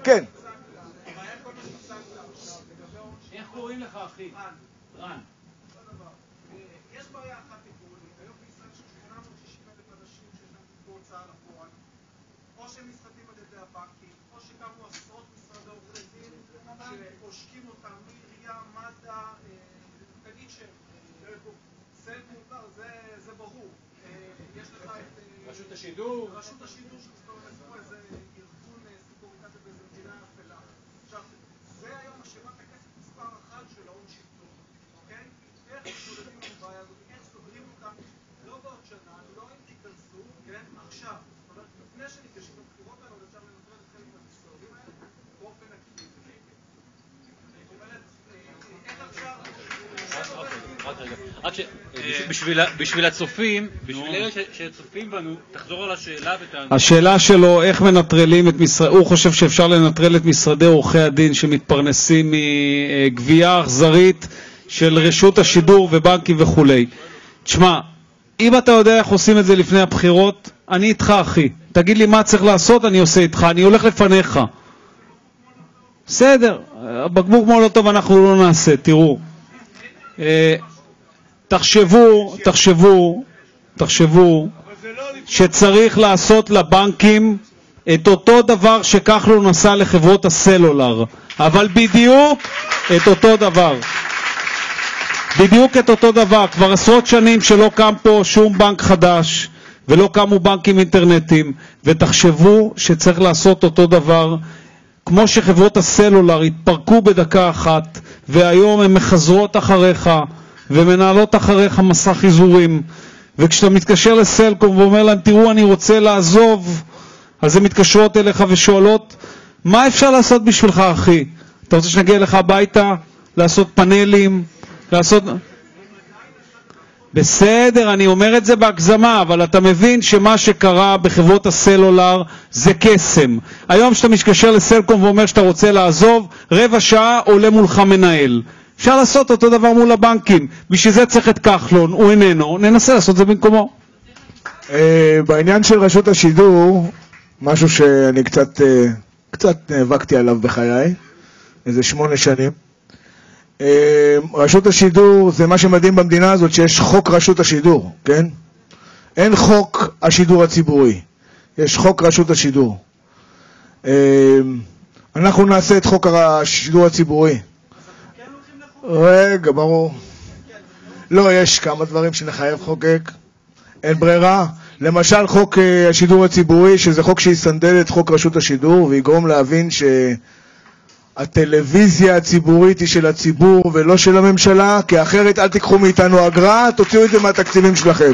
S5: כן.
S2: איך קוראים לך, אחי? רן.
S7: יש בעיה אחת עקרונית, היום בישראל של 860,000 אנשים שיש להם בהוצאה לפועל, או שהם נסחטים על ידי הבנקים, או שקמו עשרות משרדי עורכי דין שעושקים אותם מעירייה, מד"א, תגיד סלקום, זה ברור. יש לך את
S2: רשות השידור
S7: שתסתובבו איזה ארגון סיקוריטציה באיזה מדינה אפלה. עכשיו, זה היום משאירת הכסף מספר אחד של ההון שלטון, אוקיי? איך מתמודדים עם הבעיה הזאת? הלואים תיכנסו, כן, עכשיו. זאת אומרת, לפני שניגשים בבחירות האלה, אפשר לנטרל את חלק מהמסתובבים האלה באופן אקטיבי.
S2: רק בשביל הצופים, בשביל אלה שצופים בנו, תחזור על השאלה ותענה.
S1: השאלה שלו, איך מנטרלים את משרד... הוא חושב שאפשר לנטרל את משרדי עורכי הדין שמתפרנסים מגבייה אכזרית של רשות השידור ובנקים וכולי. תשמע, אם אתה יודע איך עושים את זה לפני הבחירות, אני איתך אחי. תגיד לי מה צריך לעשות, אני עושה איתך, אני הולך לפניך. בסדר, בקבוק מולוטוב אנחנו לא נעשה, תראו. תחשבו שצריך לעשות לבנקים את אותו דבר שכחלון עשה לחברות הסלולר, אבל בדיוק את אותו דבר. בדיוק את אותו דבר. כבר עשרות שנים שלא קם פה שום בנק חדש ולא קמו בנקים אינטרנטיים, ותחשבו שצריך לעשות אותו דבר כמו שחברות הסלולר התפרקו בדקה אחת והיום הן מחזרות אחריך ומנהלות אחריך מסע חיזורים, וכשאתה מתקשר לסלקום ואומר להם תראו אני רוצה לעזוב, אז הן מתקשרות אליך ושואלות מה אפשר לעשות בשבילך אחי? אתה רוצה שנגיע לך הביתה? לעשות פאנלים? לעשות... בסדר, אני אומר את זה בהגזמה, אבל אתה מבין שמה שקרה בחברות הסלולר זה קסם. היום שאתה מתקשר לסלקום ואומר שאתה רוצה לעזוב, רבע שעה עולה מולך מנהל. אפשר לעשות אותו דבר מול הבנקים. בשביל זה צריך את כחלון, הוא איננו, ננסה לעשות את זה במקומו.
S5: בעניין של רשות השידור, משהו שאני קצת נאבקתי עליו בחיי, איזה 8 שנים. רשות השידור זה מה שמדהים במדינה הזאת, שיש חוק רשות השידור, כן? אין חוק השידור הציבורי, יש חוק רשות השידור. אנחנו נעשה את חוק השידור הציבורי. רגע, ברור. לא, יש כמה דברים שנחייב חוקק, אין ברירה. למשל חוק השידור הציבורי, שזה חוק שיסנדל את חוק רשות השידור ויגרום להבין שהטלוויזיה הציבורית היא של הציבור ולא של הממשלה, כי אחרת אל תיקחו מאיתנו אגרה, תוציאו את זה מהתקציבים שלכם.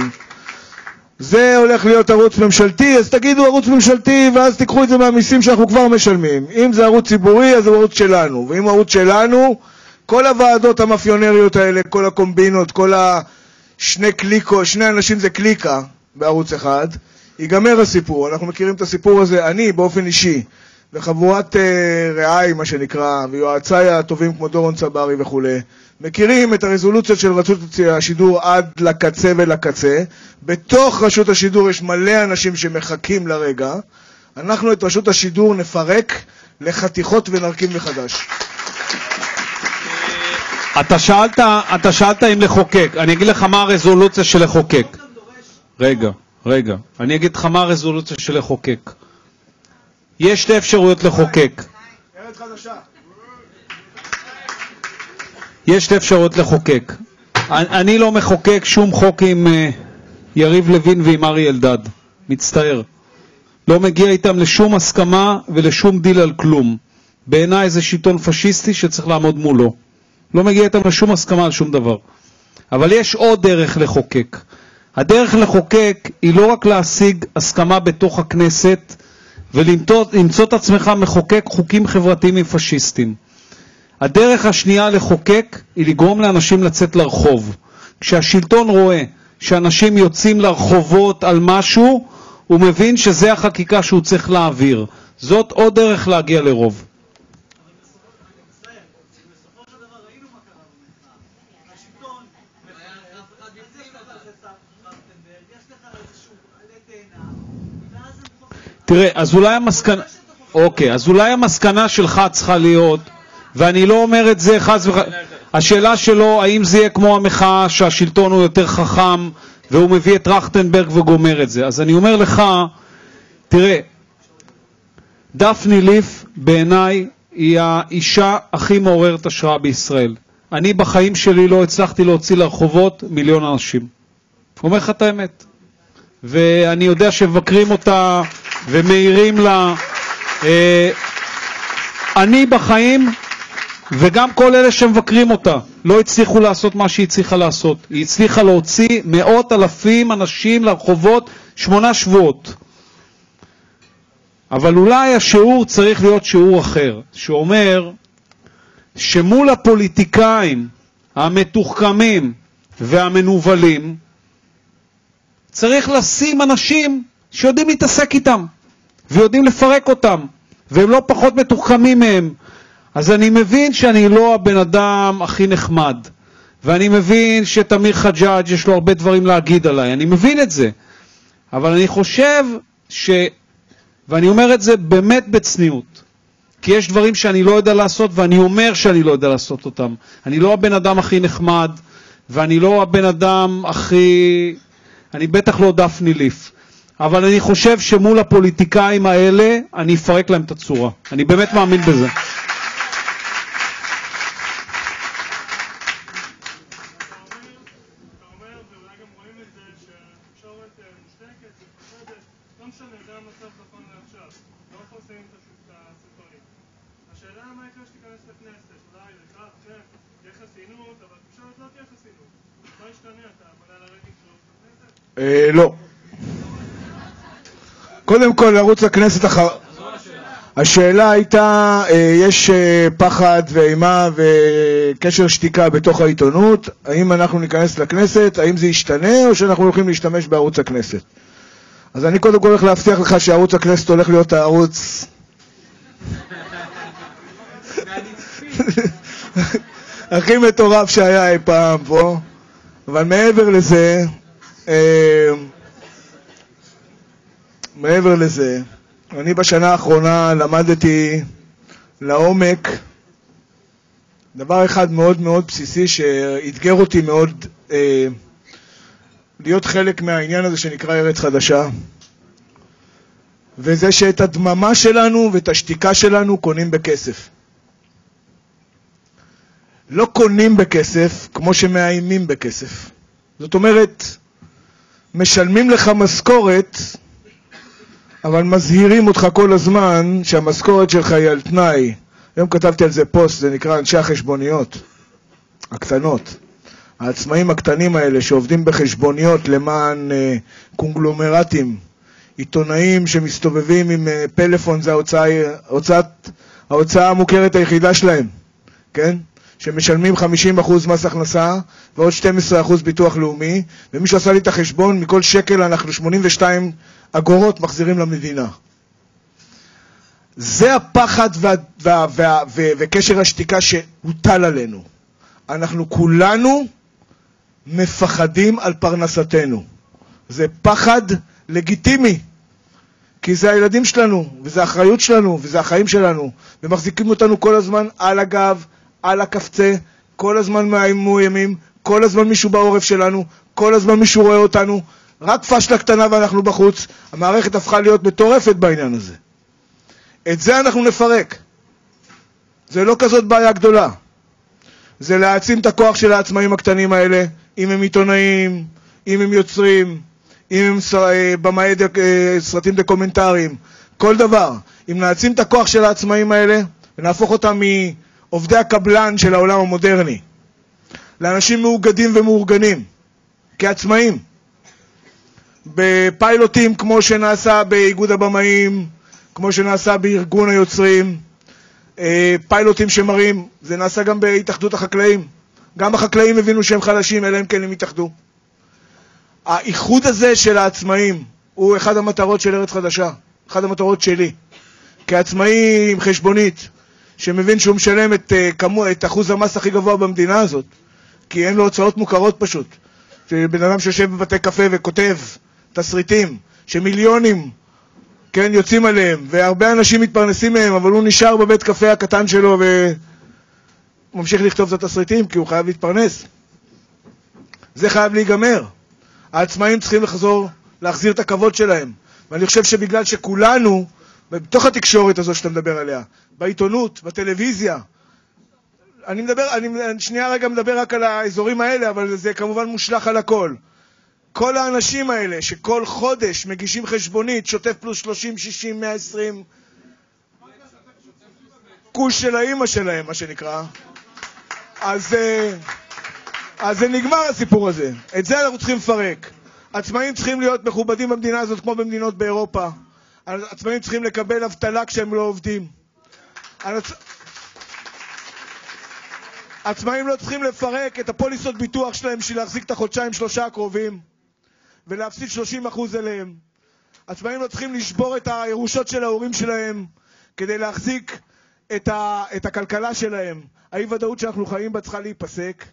S5: זה הולך להיות ערוץ ממשלתי, אז תגידו ערוץ ממשלתי ואז תיקחו את זה מהמיסים שאנחנו כבר משלמים. אם זה ערוץ ציבורי אז זה ערוץ שלנו, ואם ערוץ שלנו, כל הוועדות המאפיונריות האלה, כל הקומבינות, כל שני אנשים זה קליקה בערוץ אחד, ייגמר הסיפור. אנחנו מכירים את הסיפור הזה, אני באופן אישי, וחבורת רעי מה שנקרא, ויועציי הטובים כמו דורון צברי וכו', מכירים את הרזולוציות של רשות השידור עד לקצה ולקצה. בתוך רשות השידור יש מלא אנשים שמחכים לרגע. אנחנו את רשות השידור נפרק לחתיכות ונרכיב מחדש.
S1: אתה שאלת אם לחוקק, אני אגיד לך מה הרזולוציה של לחוקק. רגע, אני אגיד לך מה הרזולוציה של לחוקק. יש 2 אפשרויות לחוקק.
S5: ארץ חדשה.
S1: יש 2 אפשרויות לחוקק. אני לא מחוקק שום חוק עם יריב לוין ועם אריה אלדד. מצטער. לא מגיע איתם לשום הסכמה ולשום דיל על כלום. בעיניי זה שלטון פשיסטי שצריך לעמוד מולו. לא מגיע איתם לשום הסכמה על שום דבר. אבל יש עוד דרך לחוקק. הדרך לחוקק היא לא רק להשיג הסכמה בתוך הכנסת ולמצוא את עצמך מחוקק חוקים חברתיים עם פשיסטים. הדרך השנייה לחוקק היא לגרום לאנשים לצאת לרחוב. כשהשלטון רואה שאנשים יוצאים לרחובות על משהו, הוא מבין שזה החקיקה שהוא צריך להעביר. זאת עוד דרך להגיע לרוב. תראה, אז אולי המסקנה שלך צריכה להיות, ואני לא אומר את זה חס וחלילה, השאלה שלו האם זה יהיה כמו המחאה שהשלטון הוא יותר חכם והוא מביא את טרכטנברג וגומר את זה. אז אני אומר לך, תראה, דפני ליף בעיניי היא האישה הכי מעוררת השראה בישראל. אני בחיים שלי לא הצלחתי להוציא לרחובות 1,000,000 אנשים. אומר לך את האמת. ואני יודע שמבקרים אותה ומאירים לה. אני בחיים, וגם כל אלה שמבקרים אותה, לא הצליחו לעשות מה שהיא הצליחה לעשות. היא הצליחה להוציא מאות אלפים אנשים לרחובות 8 שבועות. אבל אולי השיעור צריך להיות שיעור אחר, שאומר שמול הפוליטיקאים המתוחכמים והמנובלים צריך לשים אנשים שיודעים להתעסק איתם ויודעים לפרק אותם, והם לא פחות מתוחכמים מהם. אז אני מבין שאני לא הבן אדם הכי נחמד, ואני מבין שתמיר חג'אג' יש לו הרבה דברים להגיד עליי, אני מבין את זה, אבל אני חושב ואני אומר את זה באמת בצניעות, כי יש דברים שאני לא יודע לעשות, ואני אומר שאני לא יודע לעשות אותם. אני לא הבן אדם הכי נחמד, ואני לא הבן אדם אני בטח לא דפני ליף, אבל אני חושב שמול הפוליטיקאים האלה אני אפרק להם את הצורה. אני באמת מאמין בזה.
S5: לא. קודם כל, ערוץ הכנסת השאלה הייתה, יש פחד ואימה וקשר שתיקה בתוך העיתונות, האם אנחנו ניכנס לכנסת, האם זה ישתנה או שאנחנו הולכים להשתמש בערוץ הכנסת. אז אני קודם כל הולך להבטיח לך שערוץ הכנסת הולך להיות הערוץ הכי מטורף שהיה אי פעם פה. אבל מעבר לזה, אני בשנה האחרונה למדתי לעומק דבר אחד מאוד מאוד בסיסי שהתגר אותי מאוד, להיות חלק מהעניין הזה שנקרא ארץ חדשה, וזה שאת הדממה שלנו ואת השתיקה שלנו קונים בכסף. לא קונים בכסף כמו שמאיימים בכסף. זאת אומרת, משלמים לך משכורת, אבל מזהירים אותך כל הזמן שהמשכורת שלך היא על תנאי. היום כתבתי על זה פוסט, זה נקרא אנשי החשבוניות הקטנות. העצמאים הקטנים האלה שעובדים בחשבוניות למען קונגלומרטים, עיתונאים שמסתובבים עם פלאפון, זה ההוצאה המוכרת היחידה שלהם, כן? שמשלמים 50% מס הכנסה ועוד 12% ביטוח לאומי, ומי שעשה לי את החשבון, מכל שקל אנחנו 82 אגורות מחזירים למדינה. זה הפחד וקשר השתיקה שהוטל עלינו. אנחנו כולנו מפחדים על פרנסתנו. זה פחד לגיטימי, כי זה הילדים שלנו, וזה האחריות שלנו, וזה החיים שלנו, ומחזיקים אותנו כל הזמן על הגב, על הקפצה, כל הזמן מאוימים, כל הזמן מישהו בעורף שלנו, כל הזמן מישהו רואה אותנו, רק פשלה קטנה ואנחנו בחוץ. המערכת הפכה להיות מטורפת בעניין הזה. את זה אנחנו נפרק. זה לא כזאת בעיה גדולה. זה להעצים את הכוח של העצמאים הקטנים האלה, אם הם עיתונאים, אם הם יוצרים, אם הם במאי סרטים דוקומנטריים, כל דבר. אם נעצים את הכוח של העצמאים האלה, ונהפוך אותם מעובדי הקבלן של העולם המודרני, לאנשים מאוגדים ומאורגנים, כעצמאים, בפיילוטים כמו שנעשה באיגוד הבמאים, כמו שנעשה בארגון היוצרים, פיילוטים שמראים, זה נעשה גם בהתאחדות החקלאים. גם החקלאים הבינו שהם חלשים, אלא הם כן הם התאחדו. האיחוד הזה של העצמאים הוא אחד המטרות של ארץ חדשה, אחד המטרות שלי. כעצמאי עם חשבונית, שמבין שהוא משלם את אחוז המס הכי גבוה במדינה הזאת, כי אין לו הוצאות מוכרות פשוט. שבן אדם שיושב בבתי קפה וכותב תסריטים, שמיליונים כן, יוצאים עליהם, והרבה אנשים מתפרנסים מהם, אבל הוא נשאר בבית קפה הקטן שלו וממשיך לכתוב את התסריטים, כי הוא חייב להתפרנס. זה חייב להיגמר. העצמאים צריכים להחזיר את הכבוד שלהם. ואני חושב שבגלל שכולנו, בתוך התקשורת הזו שאתה מדבר עליה, בעיתונות, בטלוויזיה, אני שנייה רגע מדבר רק על האזורים האלה, אבל זה כמובן מושלך על הכל. כל האנשים האלה שכל חודש מגישים חשבונית, שוטף פלוס 30, 60, 120, כוש של האמא שלהם, מה שנקרא. אז זה נגמר הסיפור הזה. את זה אנחנו צריכים לפרק. עצמאים צריכים להיות מכובדים במדינה הזאת כמו במדינות באירופה. עצמאים צריכים לקבל אבטלה כשהם לא עובדים. עצמאים לא צריכים לפרק את הפוליסות ביטוח שלהם בשביל להחזיק את החודשיים שלושה הקרובים ולהפסיד 30% אליהם. עצמאים לא צריכים לשבור את הירושות של ההורים שלהם כדי להחזיק את הכלכלה שלהם. האי-ודאות שאנחנו חיים בה צריכה להיפסק.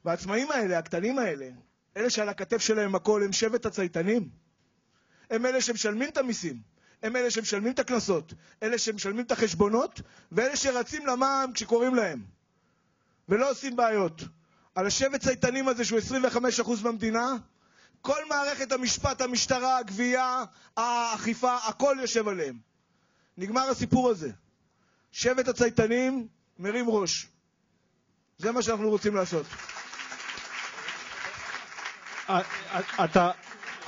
S5: והעצמאים האלה, הקטנים האלה, אלה שעל הכתף שלהם הכל, הם שבט הצייתנים. הם אלה שמשלמים את המיסים, הם אלה שמשלמים את הכנסות, אלה שמשלמים את החשבונות, ואלה שרצים למע"מ כשקוראים להם. ולא עושים בעיות. על השבט צייתנים הזה שהוא 25% במדינה, כל מערכת המשפט, המשטרה, הגבייה, האכיפה, הכל יושב עליהם. נגמר הסיפור הזה. שבט הצייתנים מרים ראש. זה מה שאנחנו רוצים לעשות.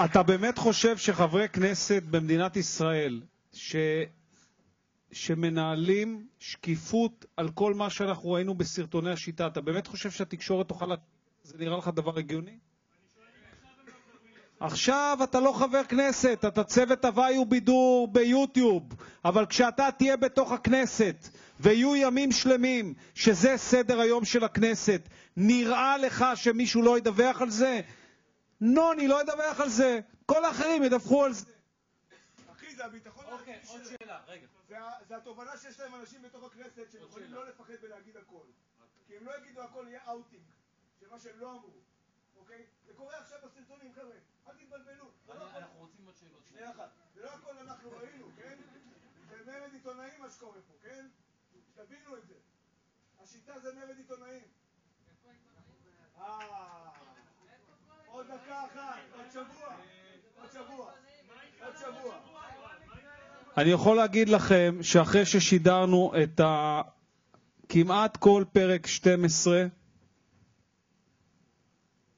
S1: אתה באמת חושב שחברי כנסת במדינת ישראל שמנהלים שקיפות על כל מה שאנחנו ראינו בסרטוני השיטה, אתה באמת חושב שהתקשורת תוכל... זה נראה לך דבר הגיוני? עכשיו אתה לא חבר כנסת, אתה צוות הוואי ובידור ביוטיוב, אבל כשאתה תהיה בתוך הכנסת ויהיו ימים שלמים שזה סדר היום של הכנסת, נראה לך שמישהו לא ידווח על זה? נוני לא ידווח על זה, כל האחרים ידווחו על זה.
S5: אחי, זה הביטחון...
S2: אוקיי, עוד שאלה, רגע.
S5: זה התובנה שיש להם אנשים בתוך הכנסת שיכולים לא לפחד ולהגיד הכל. כי אם לא יגידו הכל יהיה אאוטינג, שמה שהם לא אמרו. אוקיי? זה קורה עכשיו בסרטונים, חבר'ה. אל תתבלבלו.
S2: אנחנו רוצים עוד שאלות.
S5: שנייה אחת. זה לא הכל אנחנו ראינו, כן? זה מרד עיתונאים מה שקורה פה, כן? תבינו את זה. השיטה זה מרד עיתונאים. עוד דקה אחת, עוד שבוע.
S1: אני יכול להגיד לכם שאחרי ששידרנו את כמעט כל פרק 12,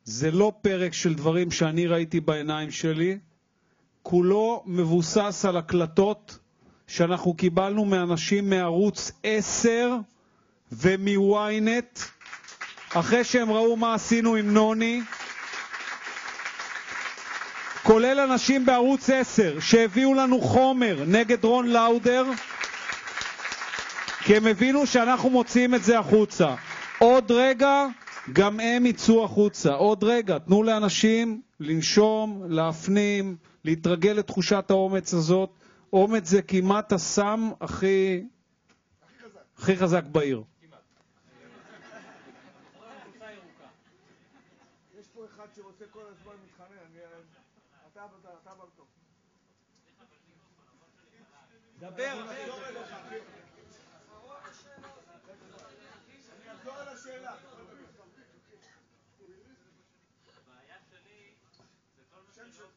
S1: זה לא פרק של דברים שאני ראיתי בעיניים שלי, כולו מבוסס על הקלטות שאנחנו קיבלנו מאנשים מערוץ 10 ומוויינט, אחרי שהם ראו מה עשינו עם נוני, כולל אנשים בערוץ 10 שהביאו לנו חומר נגד רון לאודר, כי הם הבינו שאנחנו מוציאים את זה החוצה. עוד רגע גם הם יצאו החוצה. עוד רגע, תנו לאנשים לנשום, להפנים, להתרגל לתחושת האומץ הזאת. אומץ זה כמעט הסם הכי חזק בעיר.
S5: יש פה אחד שרוצה כל הזמן מתחנן, אתה בלטוב.
S1: דבר.
S5: אני אחזור על השאלה.
S8: הבעיה שלי זה כל מה שלא...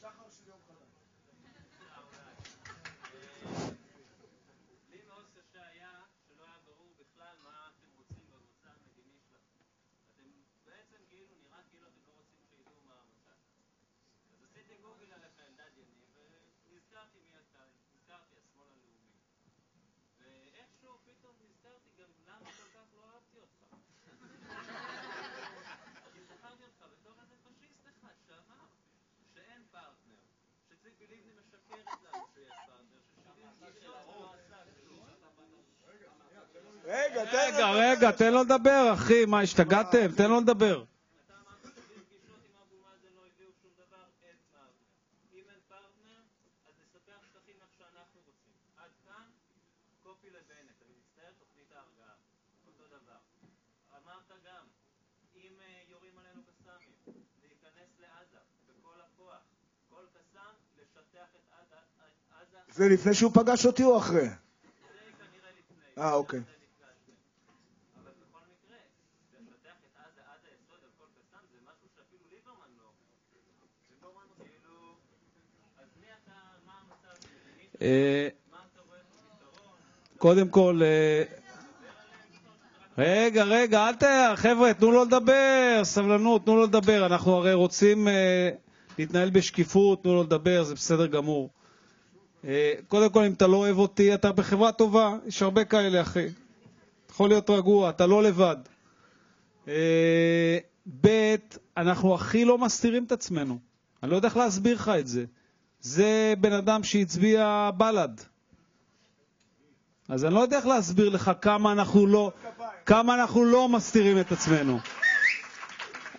S5: שחר של יום חדש.
S8: לי מאוד קשה היה שלא היה ברור בכלל מה אתם רוצים במוצא המדיני שלכם. אתם בעצם כאילו נראה כאילו אתם לא רוצים שידעו מה המצב. אז עשיתי גוגל עליך אלדד יניב ונזכרתי מי אתה, נזכרתי השמאל הלאומי. ואיכשהו פתאום נזכרתי גם למה כל כך לא אהבתי אותך. כי זכרתי אותך בתור איזה פשיסט אחד שאמר שאין פרטנר, שציפי לבני משקרת לנו שיש פרטנר,
S1: רגע, תן לו לדבר, אחי, מה השתגעתם? תן לו לדבר.
S8: אתה אמרת שבפגישות עם אבו מאזן לא הביאו שום דבר, אין פרטנר. אם אין פרטנר, אז נספח שטחים איך שאנחנו רוצים. עד כאן, קופי לבנט. אני מצטער, תוכנית ההרגעה. אותו דבר. אמרת גם, אם יורים עלינו קסאמים, להיכנס לעזה, בכל הכוח. כל קסאם, לשטח את עזה.
S5: זה לפני שהוא פגש אותי או אחרי?
S8: זה כנראה לפני.
S5: אוקיי.
S8: אבל בכל מקרה, לשטח את עזה עד היסוד על כל קסאם, זה משהו שאפילו ליברמן לא אומר. ליברמן כאילו, אז מי אתה, מה המצב המדיני? מה אתה רואה בפתרון?
S1: קודם כל, רגע, חבר'ה, תנו לו לדבר, סבלנות, תנו לו לדבר. אנחנו הרי רוצים להתנהל בשקיפות, תנו לו לדבר, זה בסדר גמור. קודם כל, אם אתה לא אוהב אותי, אתה בחברה טובה, יש הרבה כאלה, אחי. יכול להיות רגוע, אתה לא לבד. ב', אנחנו הכי לא מסתירים את עצמנו. אני לא יודע איך להסביר לך את זה. זה בן אדם שהצביע בל"ד. אז אני לא יודע איך להסביר לך כמה אנחנו לא מסתירים את עצמנו.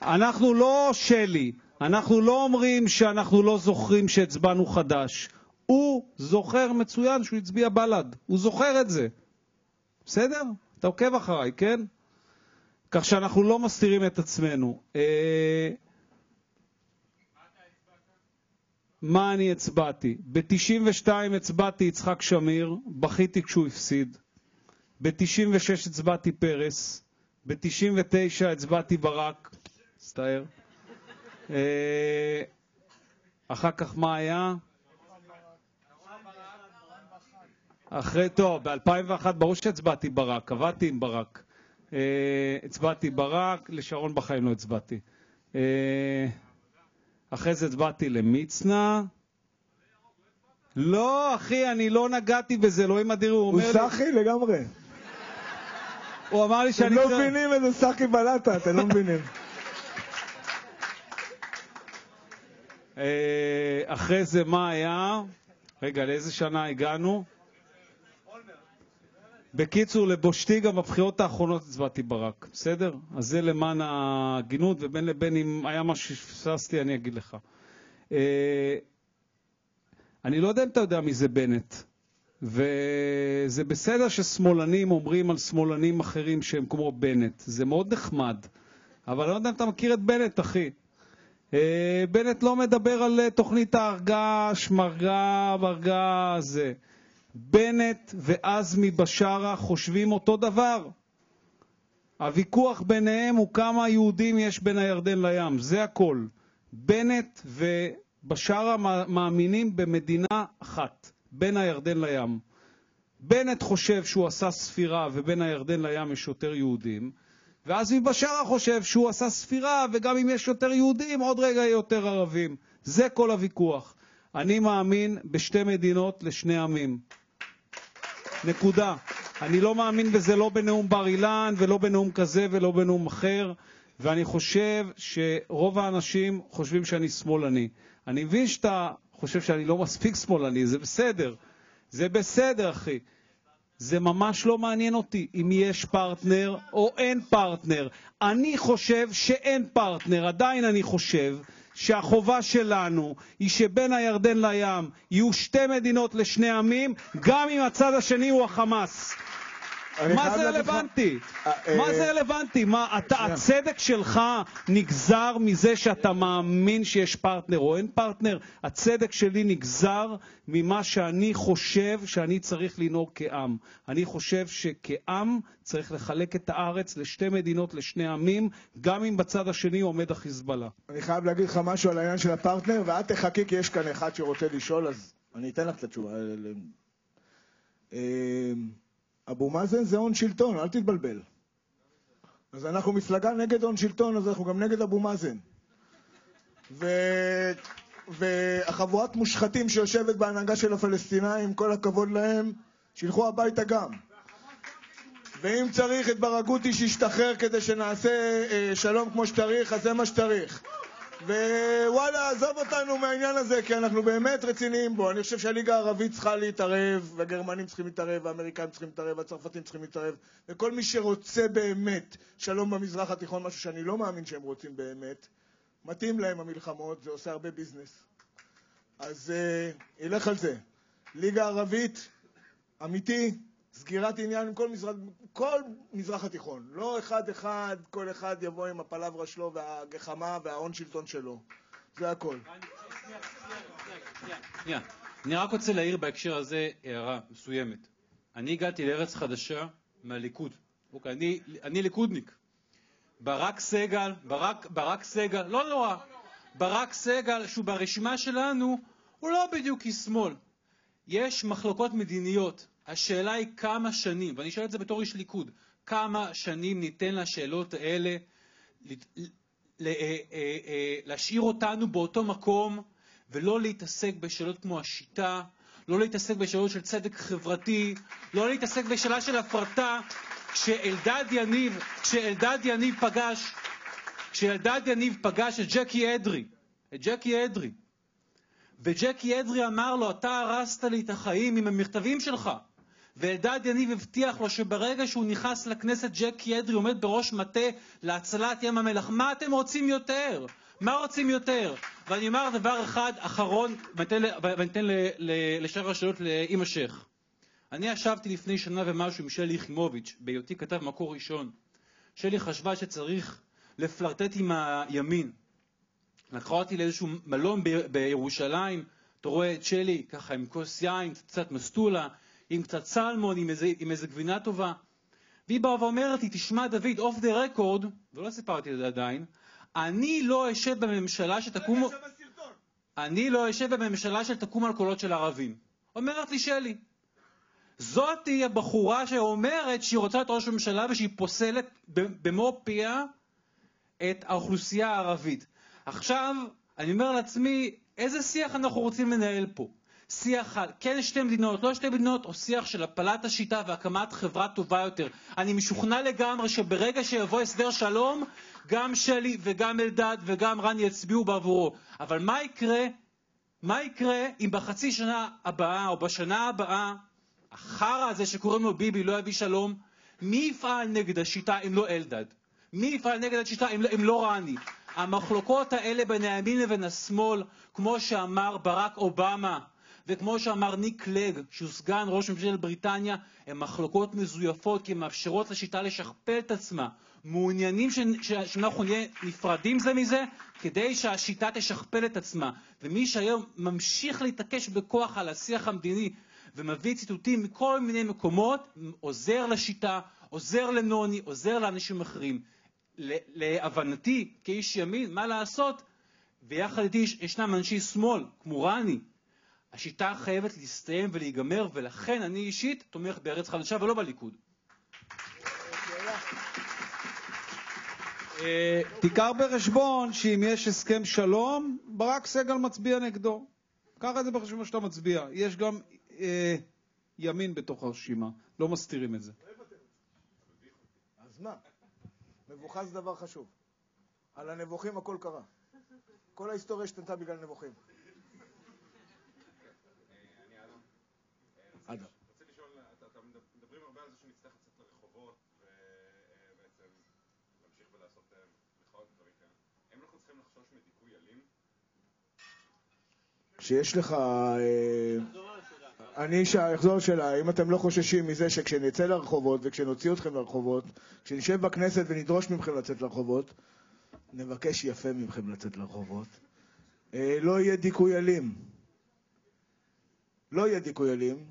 S1: אנחנו לא שלי. אנחנו לא אומרים שאנחנו לא זוכרים שהצבענו חדש. הוא זוכר מצוין שהוא הצביע בל"ד. הוא זוכר את זה. בסדר? אתה עוקב אחריי, כן? כך שאנחנו לא מסתירים את עצמנו. מה אני הצבעתי? ב-92 הצבעתי יצחק שמיר, בכיתי כשהוא הפסיד. ב-96 הצבעתי פרס. ב-99 הצבעתי ברק. סתאר. אחר כך מה היה? אחרי טוב, ב-2001 ברור שהצבעתי ברק, עבדתי עם ברק. הצבעתי ברק, לשרון בחיים לא הצבעתי. אחרי זה הצבעתי למצנע. לא, אחי, אני לא נגעתי בזה, לא עם אדיר, הוא אומר לי...
S5: הוא סחי לגמרי.
S1: הוא אמר לי שאני...
S5: אתם לא מבינים איזה סחי בלטה, אתם לא מבינים.
S1: אחרי זה מה היה? רגע, לאיזה שנה הגענו? בקיצור, לבושתי גם בבחירות האחרונות הצבעתי ברק, בסדר? אז זה למען ההגינות, ובין לבין אם היה משהו שפססתי אני אגיד לך. אני לא יודע אם אתה יודע מי זה בנט, וזה בסדר ששמאלנים אומרים על שמאלנים אחרים שהם כמו בנט, זה מאוד נחמד, אבל אני לא יודע אם אתה מכיר את בנט, אחי. בנט לא מדבר על תוכנית ההרגה, שמרגה, ברגה, זה. בנט ועזמי בשארה חושבים אותו דבר. הוויכוח ביניהם הוא כמה יהודים יש בין הירדן לים, זה הכל. בנט ובשארה מאמינים במדינה אחת, בין הירדן לים. בנט חושב שהוא עשה ספירה ובין הירדן לים יש יותר יהודים, ועזמי בשארה חושב שהוא עשה ספירה וגם אם יש יותר יהודים עוד רגע יהיה יותר ערבים. זה כל הוויכוח. אני מאמין בשתי מדינות לשני עמים. נקודה. אני לא מאמין בזה לא בנאום בר אילן ולא בנאום כזה ולא בנאום אחר, ואני חושב שרוב האנשים חושבים שאני שמאלני. אני מבין שאתה חושב שאני לא מספיק שמאלני, זה בסדר. זה בסדר, אחי. זה ממש לא מעניין אותי אם יש פרטנר או אין פרטנר. אני חושב שאין פרטנר. עדיין אני חושב שהחובה שלנו היא שבין הירדן לים יהיו שתי מדינות לשני עמים, גם אם הצד השני הוא החמאס. מה זה רלוונטי? מה זה רלוונטי? הצדק שלך נגזר מזה שאתה מאמין שיש פרטנר או אין פרטנר? הצדק שלי נגזר ממה שאני חושב שאני צריך לנהוג כעם. אני חושב שכעם צריך לחלק את הארץ לשתי מדינות לשני עמים, גם אם בצד השני עומד החיזבאללה.
S5: אני חייב להגיד לך משהו על העניין של הפרטנר, ואת תחכי כי יש כאן אחד שרוצה לשאול, אז אני אתן לך את התשובה. אבו מאזן זה הון שלטון, אל תתבלבל. אז אנחנו מפלגה נגד הון שלטון, אז אנחנו גם נגד אבו מאזן. והחבורת מושחתים שיושבת בהנהגה של הפלסטינאים, כל הכבוד להם, שילכו הביתה גם. ואם צריך את ברגותי שישתחרר כדי שנעשה שלום כמו שצריך, אז זה מה שצריך. ווואלה, עזוב אותנו מהעניין הזה, כי אנחנו באמת רציניים בו. אני חושב שהליגה הערבית צריכה להתערב, והגרמנים צריכים להתערב, והאמריקאים צריכים להתערב, והצרפתים צריכים להתערב, וכל מי שרוצה באמת שלום במזרח התיכון, משהו שאני לא מאמין שהם רוצים באמת, מתאים להם המלחמות, זה עושה הרבה ביזנס. אז ילך על זה. ליגה ערבית, אמיתי, סגירת עניין עם כל מזרח התיכון. לא אחד, כל אחד יבוא עם הפלברה שלו והגחמה וההון שלטון שלו. זה הכל.
S2: אני רק רוצה להעיר בהקשר הזה הערה מסוימת. אני הגעתי לארץ חדשה מהליכוד. אוקיי, אני ליכודניק. ברק סגל, לא נורא. ברק סגל, שהוא ברשימה שלנו, הוא לא בדיוק כשמאל. יש מחלוקות מדיניות. השאלה היא כמה שנים, ואני שואל את זה בתור איש ליכוד, כמה שנים ניתן לשאלות האלה להשאיר אותנו באותו מקום, ולא להתעסק בשאלות כמו השיטה, לא להתעסק בשאלות של צדק חברתי, לא להתעסק בשאלה של הפרטה. כשאלדד יניב פגש את ג'קי אדרי, וג'קי אדרי אמר לו, אתה הרסת לי את החיים עם המכתבים שלך. ואלדד יניב הבטיח לו שברגע שהוא נכנס לכנסת, ג'קי אדרי עומד בראש מטה להצלת ים המלח. מה אתם רוצים יותר? ואני אומר דבר אחד אחרון, ואתן לשאר השאלות להימשך. אני ישבתי לפני שנה ומשהו עם שלי יחימוביץ', בהיותי כתב מקור ראשון. שלי חשבה שצריך לפלרטט עם הימין. לקחה אותי לאיזשהו מלון בירושלים, אתה רואה את שלי ככה עם כוס יין, קצת מסטולה, עם קצת סלמון, עם איזה גבינה טובה. והיא באה ואומרת לי, תשמע דוד, אוף דה רקורד, ולא סיפרתי את זה עדיין, אני לא אשב בממשלה שתקום על קולות של ערבים. אומרת לי שלי. זאת היא הבחורה שאומרת שהיא רוצה את ראש הממשלה ושהיא פוסלת במו פיה את האוכלוסייה הערבית. עכשיו, אני אומר לעצמי, איזה שיח אנחנו רוצים לנהל פה? שיח על כן שתי מדינות, לא שתי מדינות, או שיח של הפלת השיטה והקמת חברה טובה יותר. אני משוכנע לגמרי שברגע שיבוא הסדר שלום, גם שלי וגם אלדד וגם רן יצביעו בעבורו. אבל מה יקרה אם בחצי שנה הבאה או בשנה הבאה, החרא הזה שקוראים לו ביבי לא יביא שלום? מי יפעל נגד השיטה אם לא אלדד? מי יפעל נגד השיטה אם לא רני? המחלוקות האלה בין הימין לבין השמאל, כמו שאמר ברק אובמה, וכמו שאמר ניק קלג, שהוא סגן ראש ממשלת בריטניה, הן מחלוקות מזויפות, כי הן מאפשרות לשיטה לשכפל את עצמה. מעוניינים שאנחנו נהיה נפרדים זה מזה, כדי שהשיטה תשכפל את עצמה. ומי שהיום ממשיך להתעקש בכוח על השיח המדיני, ומביא ציטוטים מכל מיני מקומות, עוזר לשיטה, עוזר לנוני, עוזר לאנשים אחרים. להבנתי, כאיש ימין, מה לעשות? ויחד איתי ישנם אנשי שמאל, כמו רני. השיטה חייבת להסתיים ולהיגמר, ולכן אני אישית תומך בארץ חדשה ולא בליכוד.
S1: תיקח בחשבון שאם יש הסכם שלום, ברק סגל מצביע נגדו. קח את זה בחשבון שאתה מצביע. יש גם ימין בתוך הרשימה, לא מסתירים את זה.
S5: אז מה? מבוכה זה דבר חשוב. על הנבוכים הכל קרה. כל ההיסטוריה השתנתה בגלל נבוכים.
S9: אני רוצה לשאול, אתם מדברים הרבה על זה שנצטרך לצאת לרחובות ובעצם להמשיך ולעשות מחאות ודברים כאלה. האם אנחנו צריכים לחשוש מדיכוי אלים?
S5: כשיש לך... אני אחזור לשאלה, אם אתם לא חוששים מזה שכשנצא לרחובות וכשנוציא אתכם לרחובות, כשנשב בכנסת ונדרוש מכם לצאת לרחובות, נבקש יפה מכם לצאת לרחובות, לא יהיה דיכוי אלים. לא יהיה דיכוי אלים,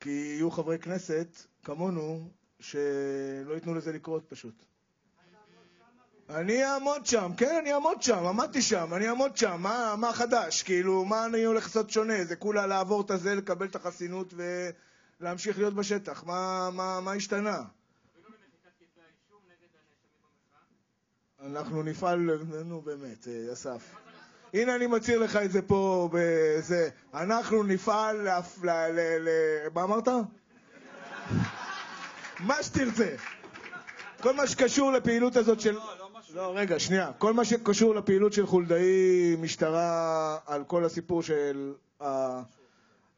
S5: כי יהיו חברי כנסת כמונו שלא ייתנו לזה לקרות פשוט. אני אעמוד שם, כן, אני אעמוד שם, עמדתי שם, אני אעמוד שם, מה חדש? כאילו, מה אני הולך לעשות שונה? זה כולה לעבור את הזה, לקבל את החסינות ולהמשיך להיות בשטח. מה השתנה? אנחנו נפעל, נו באמת, אסף. הנה אני מצהיר לך את זה פה, בזה. אנחנו נפעל מה אמרת? מה שתרצה. כל מה שקשור לפעילות הזאת של... לא, רגע, שנייה. כל מה שקשור לפעילות של חולדאי, משטרה, על כל הסיפור של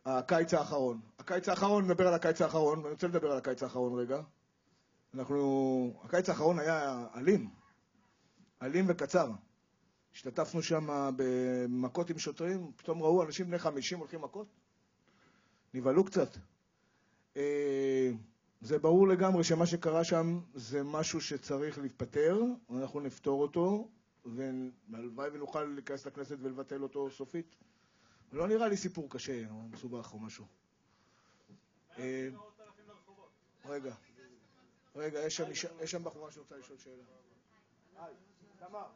S5: הקיץ האחרון. הקיץ האחרון, נדבר על הקיץ האחרון, אני רוצה לדבר על הקיץ האחרון רגע. הקיץ האחרון היה אלים וקצר. השתתפנו שם במכות עם שוטרים, פתאום ראו אנשים בני 50 הולכים מכות. נבהלו קצת. זה ברור לגמרי שמה שקרה שם זה משהו שצריך להתפטר, אנחנו נפתור אותו, והלוואי ונוכל להיכנס לכנסת ולבטל אותו סופית. לא נראה לי סיפור קשה או מסובך או משהו. רגע, יש שם בחורה שרוצה לשאול שאלה. היי, תמר.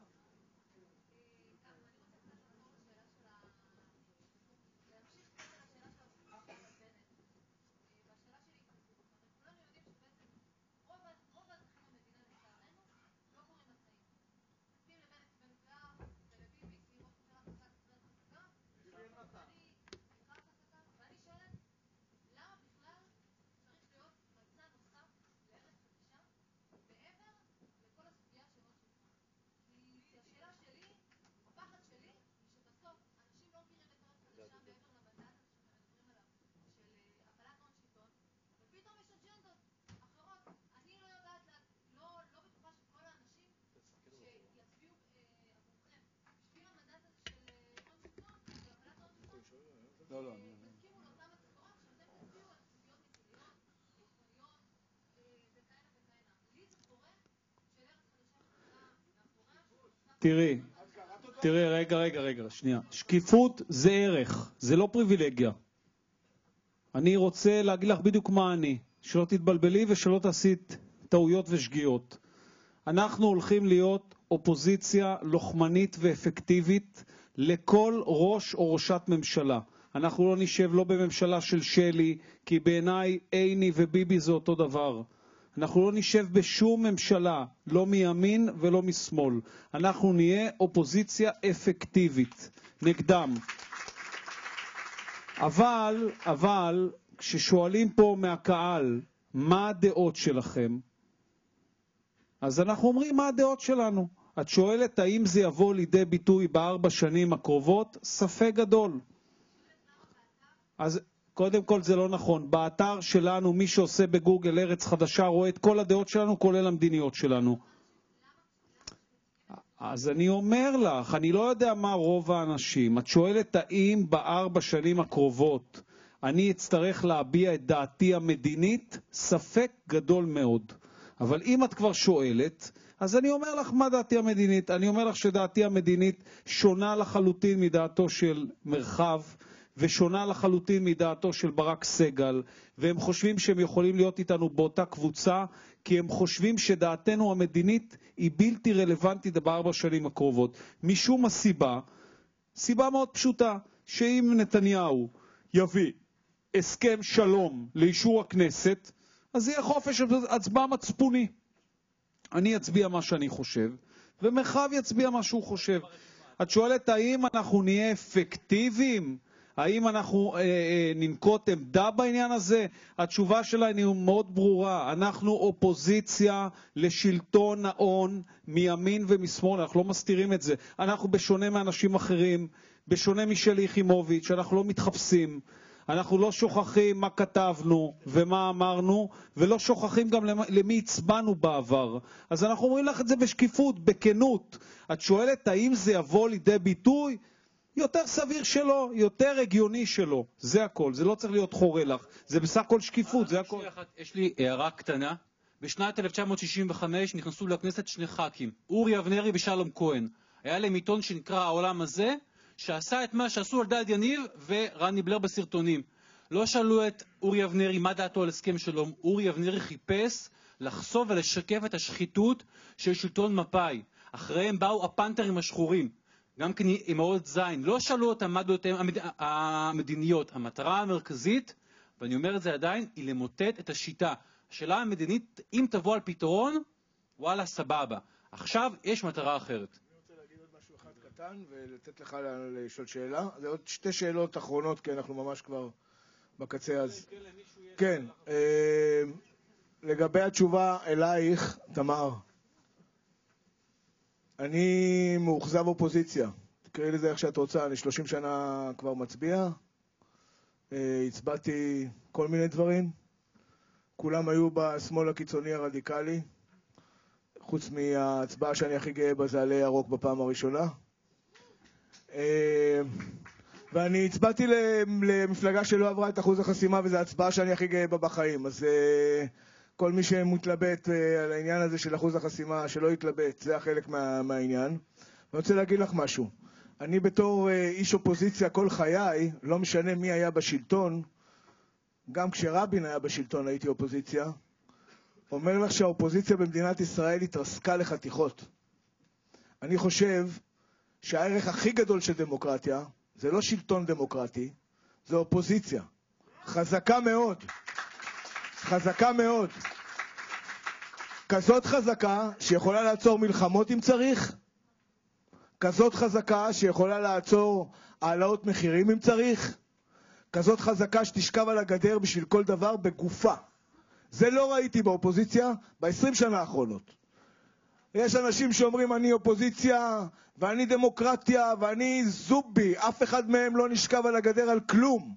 S5: לא, לא.
S1: תראי, רגע, שנייה. שקיפות זה ערך, זה לא פריבילגיה. אני רוצה להגיד לך בדיוק מה אני, שלא תתבלבלי ושלא תעשית טעויות ושגיאות. אנחנו הולכים להיות אופוזיציה לוחמנית ואפקטיבית לכל ראש או ראשת ממשלה. אנחנו לא נשב לא בממשלה של שלי, כי בעיניי עיני וביבי זה אותו דבר. אנחנו לא נשב בשום ממשלה, לא מימין ולא משמאל. אנחנו נהיה אופוזיציה אפקטיבית נגדם. אבל, כששואלים פה מהקהל, מה הדעות שלכם? אז אנחנו אומרים מה הדעות שלנו. את שואלת האם זה יבוא לידי ביטוי ב4 שנים הקרובות? ספק גדול. אז קודם כל זה לא נכון. באתר שלנו, מי שעושה בגוגל ארץ חדשה רואה את כל הדעות שלנו, כולל המדיניות שלנו. אז אני אומר לך, אני לא יודע מה רוב האנשים. את שואלת האם ב4 שנים הקרובות אני אצטרך להביע את דעתי המדינית? ספק גדול מאוד. אבל אם את כבר שואלת, אז אני אומר לך מה דעתי המדינית. אני אומר לך שדעתי המדינית שונה לחלוטין מדעתו של מרחב, ושונה לחלוטין מדעתו של ברק סגל, והם חושבים שהם יכולים להיות איתנו באותה קבוצה, כי הם חושבים שדעתנו המדינית היא בלתי רלוונטית ב4 שנים הקרובות. משום סיבה מאוד פשוטה, שאם נתניהו יביא הסכם שלום לאישור הכנסת, אז יהיה חופש הצבעה מצפוני. אני אצביע מה שאני חושב, ומרחב יצביע מה שהוא חושב. את שואלת האם אנחנו נהיה אפקטיביים? האם אנחנו ננקוט עמדה בעניין הזה? התשובה שלנו היא מאוד ברורה. אנחנו אופוזיציה לשלטון ההון מימין ומשמאל. אנחנו לא מסתירים את זה. אנחנו בשונה מאנשים אחרים, בשונה משלי יחימוביץ', אנחנו לא מתחפשים. אנחנו לא שוכחים מה כתבנו ומה אמרנו, ולא שוכחים גם למי הצבענו בעבר. אז אנחנו אומרים לך את זה בשקיפות, בכנות. את שואלת האם זה יבוא לידי ביטוי? יותר סביר שלו, יותר הגיוני שלו. זה הכל, זה לא צריך להיות חורה לך. זה בסך הכל שקיפות, זה הכל.
S2: יש לי הערה קטנה. בשנת 1965 נכנסו לכנסת 2 ח"כים, אורי אבנרי ושלום כהן. היה להם עיתון שנקרא העולם הזה, שעשה את מה שעשו על דעת יניב ורני בלר בסרטונים. לא שאלו את אורי אבנרי מה דעתו על הסכם שלום. אורי אבנרי חיפש לחשוף ולשקף את השחיתות של שלטון מפא"י. אחריהם באו הפנתרים השחורים, גם כן עם האות זין. לא שאלו אותם מה דעותיהם המדיניות. המטרה המרכזית, ואני אומר את זה עדיין, היא למוטט את השיטה. השאלה המדינית, אם תבוא על פתרון, וואלה, סבבה. עכשיו יש מטרה אחרת.
S5: קטן ולתת לך לשאול שאלה. זה עוד 2 שאלות אחרונות, כי אנחנו ממש כבר בקצה. אז כן, לגבי התשובה אלייך, תמר, אני מאוכזב אופוזיציה. תקראי לזה איך שאת רוצה. אני 30 שנה כבר מצביע, הצבעתי כל מיני דברים, כולם היו בשמאל הקיצוני הרדיקלי, חוץ מההצבעה שאני הכי גאה בה זה עלי ירוק בפעם הראשונה. ואני הצבעתי למפלגה שלא עברה את אחוז החסימה, וזו ההצבעה שאני הכי גאה בה בחיים. אז כל מי שמתלבט על העניין הזה של אחוז החסימה, שלא יתלבט, זה החלק מהעניין. אני רוצה להגיד לך משהו. אני בתור איש אופוזיציה כל חיי, לא משנה מי היה בשלטון, גם כשרבין היה בשלטון הייתי אופוזיציה, אומר לך שהאופוזיציה במדינת ישראל התרסקה לחתיכות. אני חושב שהערך הכי גדול של דמוקרטיה זה לא שלטון דמוקרטי, זה אופוזיציה. חזקה מאוד. חזקה מאוד. כזאת חזקה שיכולה לעצור מלחמות אם צריך, כזאת חזקה שיכולה לעצור העלאות מחירים אם צריך, כזאת חזקה שתשכב על הגדר בשביל כל דבר בגופה. זה לא ראיתי באופוזיציה ב-20 שנה האחרונות. יש אנשים שאומרים אני אופוזיציה ואני דמוקרטיה ואני זובי, אף אחד מהם לא נשכב על הגדר על כלום.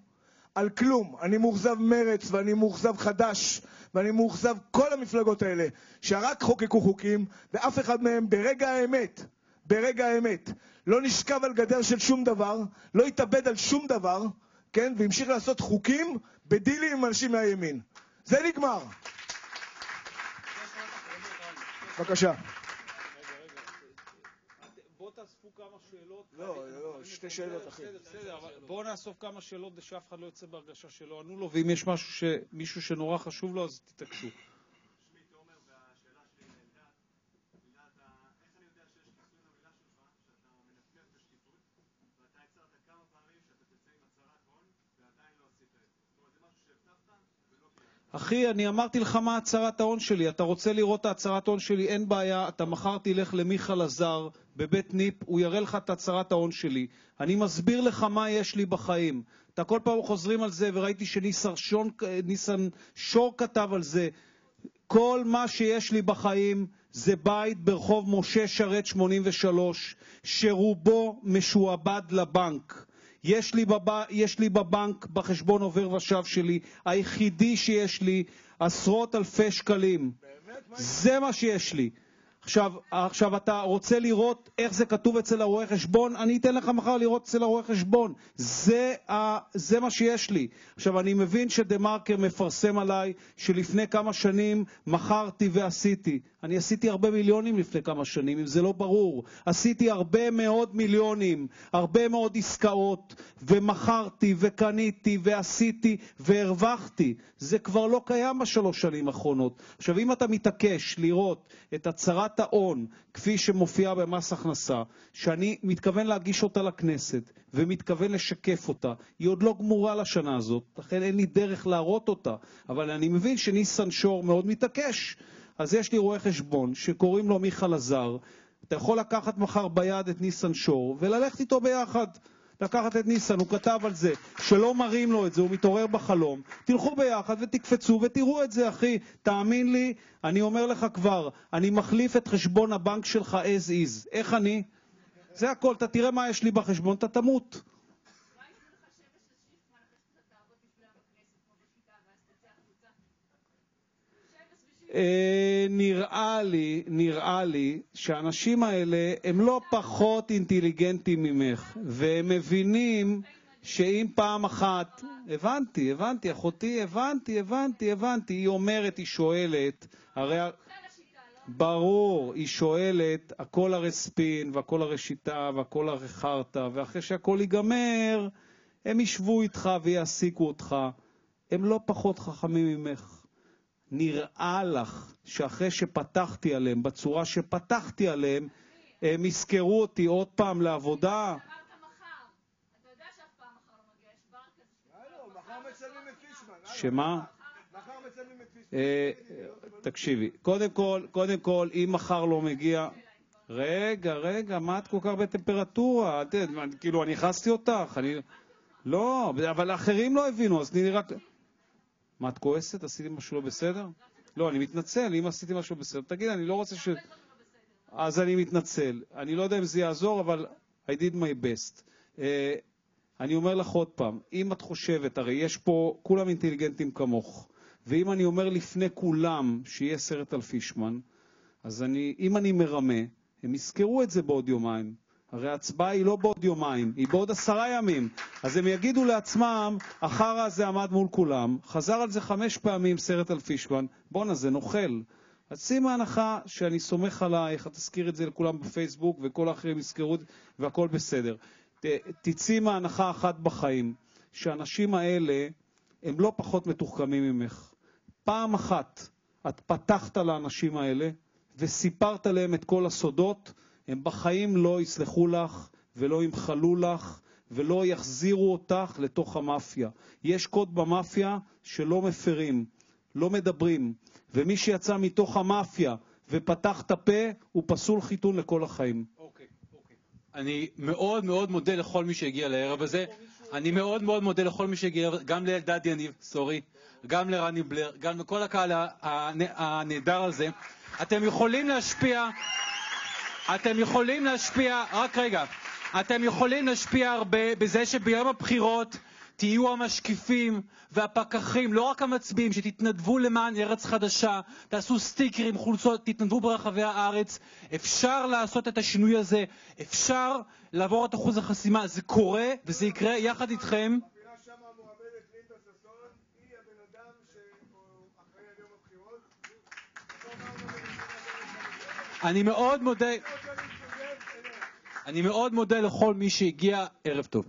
S5: על כלום. אני מאוכזב מרץ ואני מאוכזב חדש ואני מאוכזב כל המפלגות האלה שרק חוקקו חוקים ואף אחד מהם ברגע האמת לא נשכב על גדר של שום דבר, לא יתאבד על שום דבר, כן? והמשיך לעשות חוקים בדילים עם אנשים מהימין. זה נגמר. בבקשה.
S1: בוא תאספו כמה שאלות.
S5: לא, שתי שאלות, אחי.
S1: בסדר, אבל בואו נאסוף כמה שאלות ושאף אחד לא יוצא בהרגשה שלא ענו לו, ואם יש מישהו שנורא חשוב לו, אז תתעקשו.
S10: שמי תומר, והשאלה שלי לאלדד, איך אני יודע שיש כיסוי למילה שלך, שאתה מנפנף בשקיפות, ואתה הצהרת כמה פעמים שאתה תצא עם הצהרת הון, ועדיין לא עשית את זה. זאת אומרת, זה משהו שהבטחת ולא קיימת.
S1: אחי, אני אמרתי לך מה הצהרת ההון שלי. אתה רוצה לראות את הצהרת ההון שלי? אין בעיה. אתה מחר תלך למיכל עזר בבית ניפ, הוא יראה לך את הצהרת ההון שלי. אני מסביר לך מה יש לי בחיים. אתה כל פעם חוזרים על זה, וראיתי שניסן שור כתב על זה. כל מה שיש לי בחיים זה בית ברחוב משה שרת 83, שרובו משועבד לבנק. יש לי בבנק, בחשבון עובר ושב שלי, היחידי שיש לי, עשרות אלפי שקלים. זה מה שיש לי. עכשיו אתה רוצה לראות איך זה כתוב אצל הרואה חשבון? אני אתן לך מחר לראות אצל הרואה חשבון. זה מה שיש לי. עכשיו אני מבין שדמרקר מפרסם עליי שלפני כמה שנים מכרתי ועשיתי. אני עשיתי הרבה מיליונים לפני כמה שנים, אם זה לא ברור. עשיתי הרבה מאוד מיליונים, הרבה מאוד עסקאות, ומכרתי וקניתי ועשיתי והרווחתי. זה כבר לא קיים בשלוש שנים האחרונות. עכשיו אם אתה מתעקש לראות את הצהרת ההון כפי שמופיעה במס הכנסה, שאני מתכוון להגיש אותה לכנסת ומתכוון לשקף אותה, היא עוד לא גמורה לשנה הזאת, לכן אין לי דרך להראות אותה, אבל אני מבין שניסן שור מאוד מתעקש. אז יש לי רואה חשבון שקוראים לו מיכל עזר, אתה יכול לקחת מחר ביד את ניסן שור וללכת איתו ביחד. לקחת את ניסן, הוא כתב על זה, שלא מראים לו את זה, הוא מתעורר בחלום. תלכו ביחד ותקפצו ותראו את זה, אחי. תאמין לי, אני אומר לך כבר, אני מחליף את חשבון הבנק שלך as is. איך אני? זה הכל, אתה תראה מה יש לי בחשבון, אתה תמות. נראה לי שהאנשים האלה הם לא פחות אינטליגנטים ממך, והם מבינים שאם פעם אחת, הבנתי, אחותי, הבנתי, היא אומרת, היא שואלת, הרי ברור, היא שואלת, הכל הרי ספין, והכל הרי שיטה, והכל הרי חרטה, ואחרי שהכל ייגמר, הם ישבו איתך ויעסיקו אותך, הם לא פחות חכמים ממך. נראה לך שאחרי שפתחתי עליהם, בצורה שפתחתי עליהם, הם יזכרו אותי עוד פעם לעבודה?
S4: אמרת מחר. אתה יודע שאף פעם מחר לא מגיע, יש בר כזה.
S5: מחר מצלמים את פישמן.
S1: שמה?
S5: מחר מצלמים את פישמן.
S1: תקשיבי, קודם כל, אם מחר לא מגיע... רגע, מה את כל כך בטמפרטורה? כאילו, אני הכנסתי אותך, לא, אבל האחרים לא הבינו, אז תני לי רק... מה, את כועסת? עשיתי משהו לא בסדר? לא, אני מתנצל, אם עשיתי משהו בסדר. תגיד, אני לא רוצה ש... אז אני מתנצל. אני לא יודע אם זה יעזור, אבל I did my best. אני אומר לך עוד פעם, אם את חושבת, הרי יש פה כולם אינטליגנטים כמוך, ואם אני אומר לפני כולם שיהיה סרט על פישמן, אז אם אני מרמה, הם יזכרו את זה בעוד יומיים. הרי ההצבעה היא לא בעוד יומיים, היא בעוד 10 ימים. אז הם יגידו לעצמם, החרא הזה עמד מול כולם, חזר על זה 5 פעמים סרט על פישמן, בונה זה נוכל. אז שימי הנחה שאני סומך עלייך, תזכיר את זה לכולם בפייסבוק, וכל האחרים יזכרו, והכל בסדר. תצאי מההנחה אחת בחיים, שהאנשים האלה הם לא פחות מתוחכמים ממך. פעם אחת את פתחת לאנשים האלה, וסיפרת להם את כל הסודות, הם בחיים לא יסלחו לך, ולא ימחלו לך, ולא יחזירו אותך לתוך המאפיה. יש קוד במאפיה שלא מפרים, לא מדברים, ומי שיצא מתוך המאפיה ופתח את הפה, הוא פסול חיתון לכל החיים.
S2: אוקיי. אני מאוד מאוד מודה לכל מי שהגיע לערב הזה. אני מאוד מאוד מודה לכל מי שהגיע, גם לאלדד יניב, גם לרני בלר, גם לכל הקהל הנהדר הזה. אתם יכולים להשפיע הרבה בזה שביום הבחירות תהיו המשקיפים והפקחים, לא רק המצביעים, שתתנדבו למען ארץ חדשה, תעשו סטיקרים, חולצות, תתנדבו ברחבי הארץ. אפשר לעשות את השינוי הזה, אפשר לעבור את אחוז החסימה, זה קורה וזה יקרה יחד איתכם.
S5: הפינה שם
S2: אני מאוד מודה לכל מי שהגיע, ערב טוב.